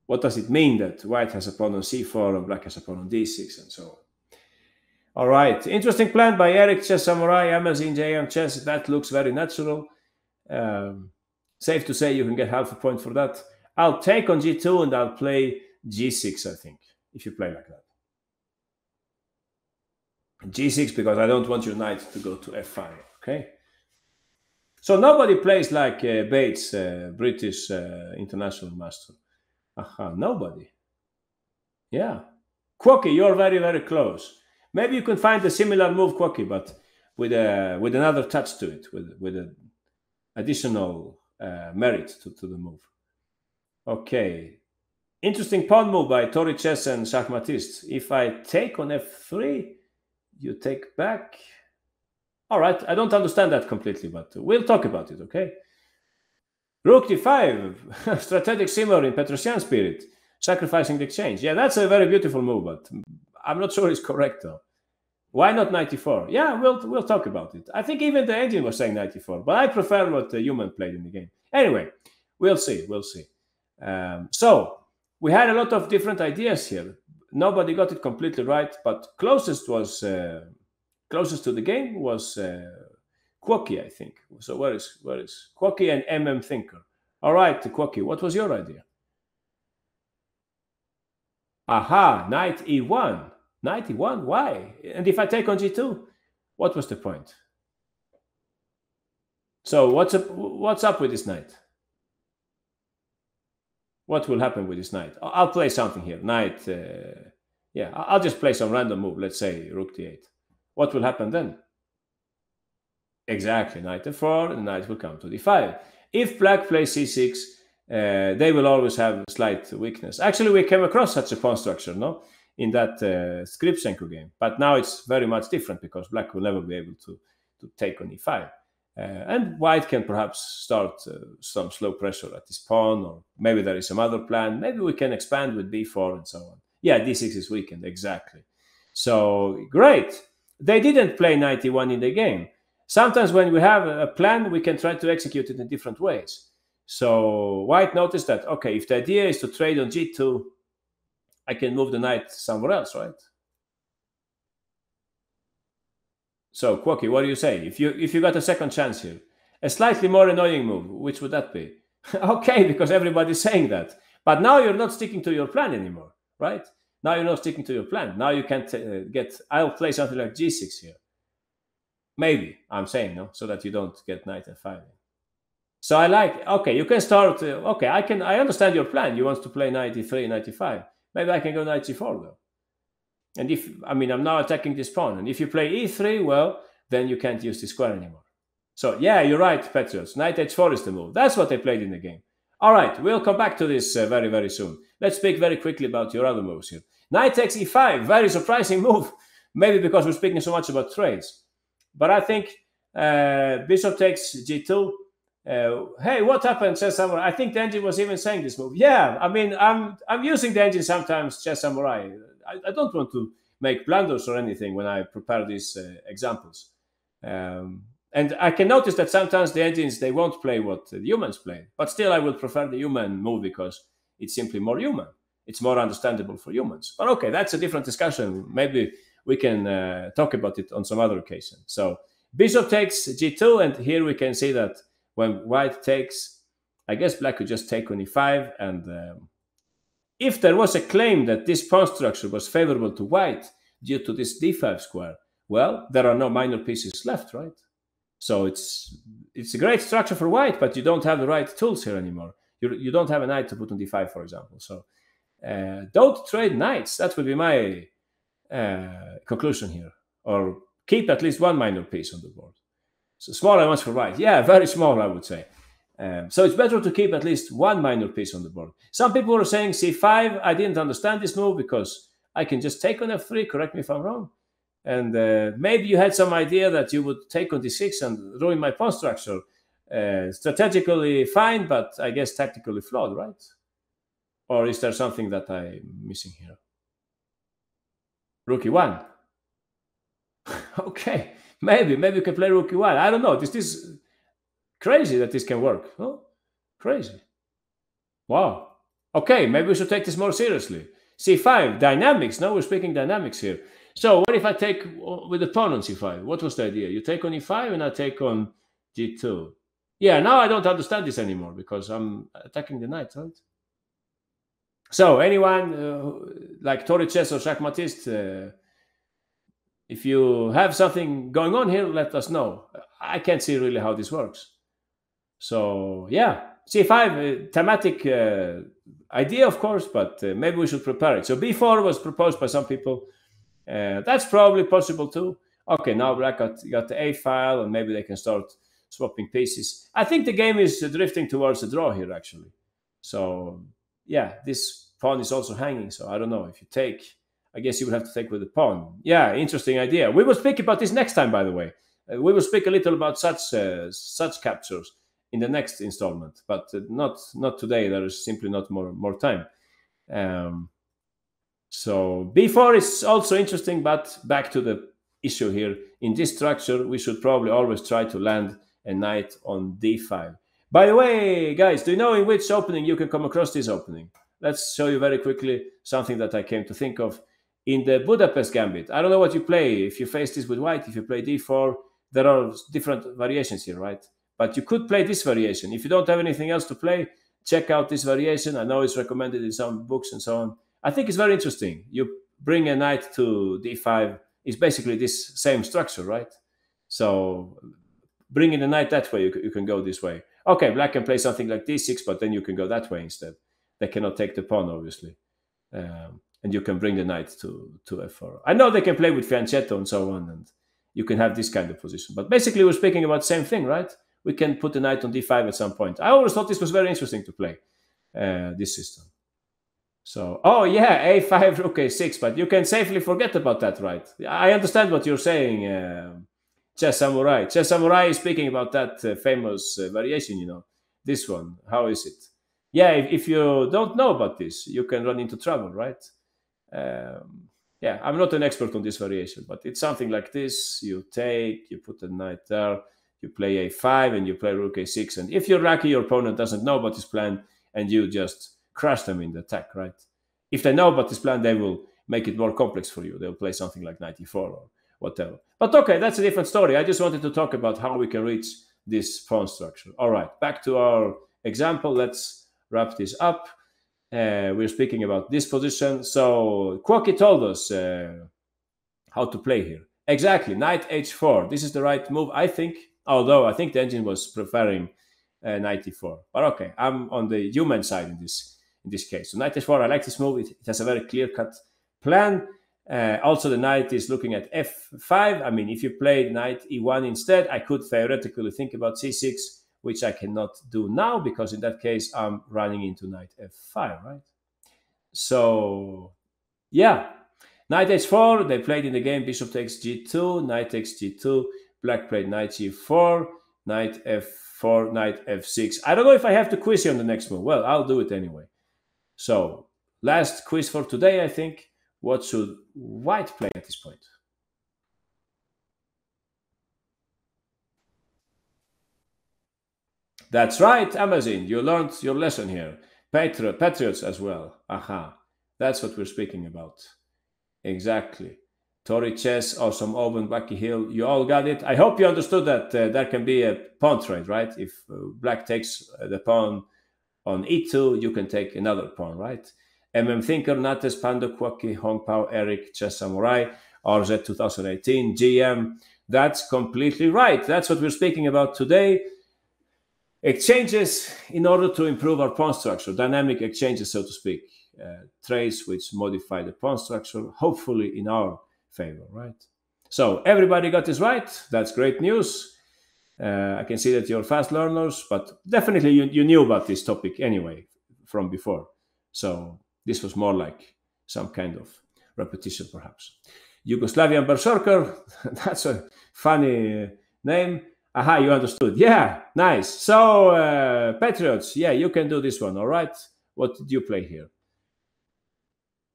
What does it mean that white has a pawn on c4 and black has a pawn on d6 and so on? All right, interesting plan by Eric Chess Samurai, Amazon JM Chess. That looks very natural. Safe to say you can get half a point for that. I'll take on g2 and I'll play g6, I think, if you play like that. g6 because I don't want your knight to go to f5, okay? So nobody plays like Bates, British international master. Nobody. Yeah. Quocky, you're very, very close. Maybe you can find a similar move, Quocky, but with another touch to it, with an additional merit to the move. Okay. Interesting pawn move by Tori Chess and Shachmatist. If I take on f3, you take back. All right, I don't understand that completely, but we'll talk about it, okay? Rook d5, strategic simmer in Petrosian spirit, sacrificing the exchange. Yeah, that's a very beautiful move, but I'm not sure it's correct though. Why not 94? Yeah, we'll talk about it. I think even the engine was saying 94, but I prefer what the human played in the game. Anyway, we'll see. So we had a lot of different ideas here. Nobody got it completely right, but closest to the game was Quoki, I think. So where is Quoki and MM Thinker? All right, Quoki, what was your idea? Aha, knight e1. Knight e1, why? And if I take on g2, what was the point? So what's up with this knight? What will happen with this knight? I'll play something here. Knight, yeah, I'll just play some random move. Let's say rook d8. What will happen then? Exactly, knight f4, and the knight will come to d5. If black plays c6, they will always have slight weakness. Actually, we came across such a pawn structure, no? In that Skripchenko game. But now it's very much different because black will never be able to take on e5. And white can perhaps start some slow pressure at this pawn, or maybe there is some other plan. Maybe we can expand with b4 and so on. Yeah, d6 is weakened, exactly. So, great. They didn't play knight e1 in the game. Sometimes when we have a plan, we can try to execute it in different ways. So, white noticed that, okay, if the idea is to trade on g2, I can move the knight somewhere else, right? So, Quoki, what do you say? If you got a second chance here, a slightly more annoying move, which would that be? Okay, because everybody's saying that. But now you're not sticking to your plan anymore, right? Now you're not sticking to your plan. Now you can't I'll play something like g6 here. Maybe, I'm saying, no, so that you don't get knight f5. So I like, okay, you can start, okay, I understand your plan. You want to play knight e3, knight e5. Maybe I can go knight g4 though. And I'm now attacking this pawn. And if you play e3, well, then you can't use the square anymore. So yeah, you're right, Petrus. Knight h4 is the move. That's what they played in the game. All right, we'll come back to this very, very soon. Let's speak very quickly about your other moves here. Knight takes e5, very surprising move. Maybe because we're speaking so much about trades. But I think bishop takes g2. Hey, what happened, Chess Samurai? I think the engine was even saying this move. Yeah, I mean, I'm using the engine sometimes, Chess Samurai. I don't want to make blunders or anything when I prepare these examples. And I can notice that sometimes the engines, they won't play what the humans play. But still, I will prefer the human move because it's simply more human. It's more understandable for humans. But okay, that's a different discussion. Maybe we can talk about it on some other occasion. So bishop takes g2, and here we can see that when white takes, I guess black could just take on e5. And if there was a claim that this pawn structure was favorable to white due to this d5 square, well, there are no minor pieces left, right? So it's a great structure for white, but you don't have the right tools here anymore. You don't have a knight to put on d5, for example. So don't trade knights. That would be my conclusion here. Or keep at least one minor piece on the board. So small amounts for white. Yeah, very small, I would say. So it's better to keep at least one minor piece on the board. Some people were saying c5. I didn't understand this move because I can just take on f3. Correct me if I'm wrong. And maybe you had some idea that you would take on d6 and ruin my pawn structure. Strategically fine, but I guess tactically flawed, right? Or is there something that I'm missing here? Rook e1. Okay, maybe you can play rook e1. I don't know. This is crazy that this can work. Oh, crazy. Wow. Okay, maybe we should take this more seriously. c5, dynamics. Now we're speaking dynamics here. So what if I take with the pawn on c5? What was the idea? You take on e5 and I take on g2. Yeah, now I don't understand this anymore because I'm attacking the knight, right? So anyone like Tori Chess or Shachmatist, if you have something going on here, let us know. I can't see really how this works. So yeah, c5, thematic idea, of course, but maybe we should prepare it. So b4 was proposed by some people. That's probably possible too. Okay, now black got the a file, and maybe they can start swapping pieces. I think the game is drifting towards a draw here, actually. So yeah, this pawn is also hanging. So I don't know if you take. I guess you would have to take with the pawn. Yeah, interesting idea. We will speak about this next time, by the way. We will speak a little about such captures. in the next installment, but not today. There is simply not more time. So b4 is also interesting, but back to the issue here. In this structure, we should probably always try to land a knight on d5. By the way, guys, do you know in which opening you can come across this opening? Let's show you very quickly something that I came to think of. In the Budapest Gambit, I don't know what you play. If you face this with white, if you play d4, there are different variations here, right? But you could play this variation. If you don't have anything else to play, check out this variation. I know it's recommended in some books and so on. I think it's very interesting. You bring a knight to d5. It's basically this same structure, right? So bringing the knight that way, you can go this way. Okay, black can play something like d6, but then you can go that way instead. They cannot take the pawn, obviously. And you can bring the knight to f4. I know they can play with fianchetto and so on, and you can have this kind of position. But basically, we're speaking about the same thing, right? We can put the knight on d5 at some point. I always thought this was very interesting to play, this system. So, oh yeah, a5, rook a6, but you can safely forget about that, right? I understand what you're saying, Chess Samurai. Chess Samurai is speaking about that famous variation, you know. This one, how is it? Yeah, if you don't know about this, you can run into trouble, right? Yeah, I'm not an expert on this variation, but it's something like this. You take, you put the knight there, you play a5, and you play rook a6. And if you're lucky, your opponent doesn't know about this plan, and you just crush them in the attack, right? If they know about this plan, they will make it more complex for you. They'll play something like knight e4 or whatever. But okay, that's a different story. I just wanted to talk about how we can reach this pawn structure. All right, back to our example. Let's wrap this up. We're speaking about this position. So Quoki told us how to play here. Exactly, knight h4. This is the right move, I think. Although I think the engine was preferring knight e4. But okay, I'm on the human side in this case. So knight h4, I like this move. It has a very clear-cut plan. Also, the knight is looking at f5. I mean, if you played knight e1 instead, I could theoretically think about c6, which I cannot do now because in that case, I'm running into knight f5, right? So, yeah, knight h4, they played in the game bishop takes g2, knight takes g2, black played knight g4, knight f4, knight f6. I don't know if I have to quiz you on the next move. Well, I'll do it anyway. So, last quiz for today, I think. What should white play at this point? That's right, Amazon. You learned your lesson here. Patriots as well. Aha. That's what we're speaking about. Exactly. Tori Chess, Awesome Owen, Bucky Hill. You all got it. I hope you understood that there can be a pawn trade, right? If black takes the pawn on e2, you can take another pawn, right? Thinker, Nates, Pando, Kwaki, Hong Pao, Eric, Chess Samurai, RZ 2018, GM. That's completely right. That's what we're speaking about today. Exchanges in order to improve our pawn structure, dynamic exchanges, so to speak. Trades which modify the pawn structure, hopefully in our favor, right? So everybody got this right. That's great news. I can see that you're fast learners, but definitely you knew about this topic anyway from before. So this was more like some kind of repetition, perhaps. Yugoslavian Berserker, that's a funny name. Aha, you understood. Yeah, nice. So, Patriots, yeah, you can do this one, all right? What did you play here?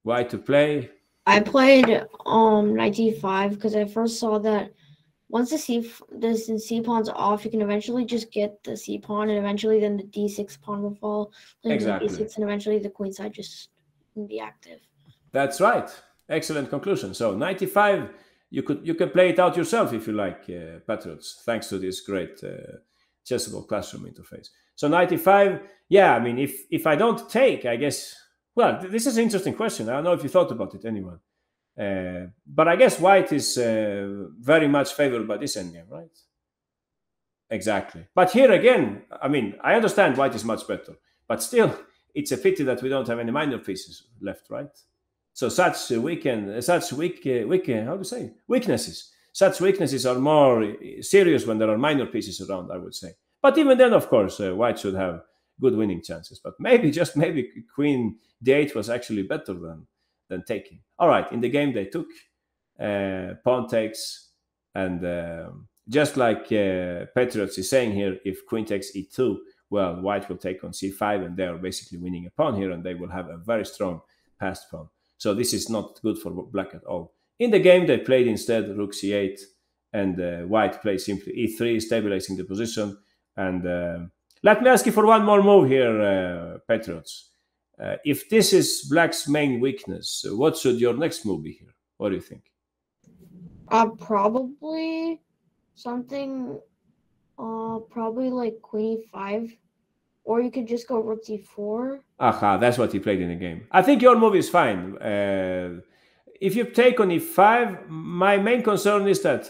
Why to play? I played knight d5 because I first saw that once the c pawn's off, you can eventually just get the c pawn, and eventually then the d6 pawn will fall. Exactly. D6, and eventually the queen side just can be active. That's right. Excellent conclusion. So 95, you can play it out yourself if you like, Patriots, thanks to this great Chessable classroom interface. So 95, yeah, I mean, if I don't take, I guess, well, this is an interesting question. I don't know if you thought about it, anyone. But I guess white is very much favored by this endgame, right? Exactly. But here again, I mean, I understand white is much better, but still, it's a pity that we don't have any minor pieces left, right? So such weaknesses. Such weaknesses are more serious when there are minor pieces around, I would say. But even then, of course, white should have good winning chances. But maybe, just maybe, queen d8 was actually better than taking. All right, in the game they took, pawn takes, and just like Patriots is saying here, if queen takes e2, well, white will take on c5, and they are basically winning a pawn here, and they will have a very strong passed pawn. So this is not good for black at all. In the game, they played instead rook c8, and white plays simply e3, stabilizing the position. And let me ask you for one more move here, Patriots. If this is black's main weakness, what should your next move be here? What do you think? Probably something, probably like queen e5, or you could just go rook d4. Aha, that's what he played in the game. I think your move is fine. If you take on e5, my main concern is that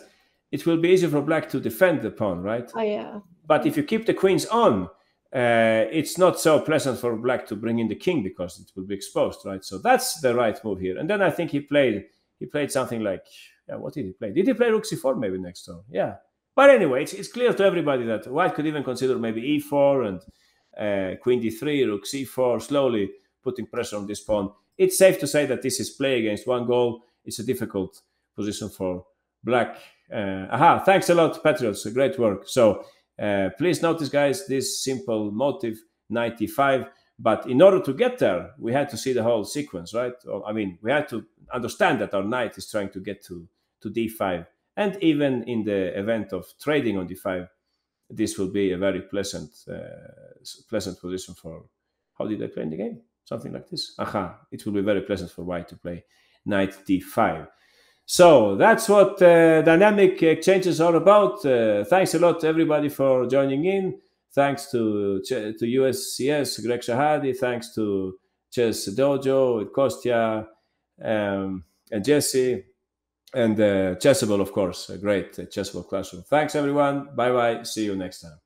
it will be easier for black to defend the pawn, right? Oh, yeah. But if you keep the queens on, it's not so pleasant for black to bring in the king because it will be exposed, right? So that's the right move here. And then I think he played something like, what did he play? Did he play rook c4 maybe next turn? Yeah. But anyway, it's clear to everybody that white could even consider maybe e4 and queen d3, rook c4, slowly putting pressure on this pawn. It's safe to say that this is play against one goal. It's a difficult position for black. Thanks a lot, Patriots. Great work. So please notice, guys, this simple motive, knight e5. But in order to get there, we had to see the whole sequence, right? I mean, we had to understand that our knight is trying to get to d5. And even in the event of trading on d5, this will be a very pleasant position for, how did I play in the game? Something like this. It will be very pleasant for white to play knight d5. So that's what dynamic exchanges are about. Thanks a lot, everybody, for joining in. Thanks to USCS, Greg Shahadi. Thanks to ChessDojo, Kostya, and Jesse. And Chessable, of course, a great Chessable classroom. Thanks, everyone. Bye-bye. See you next time.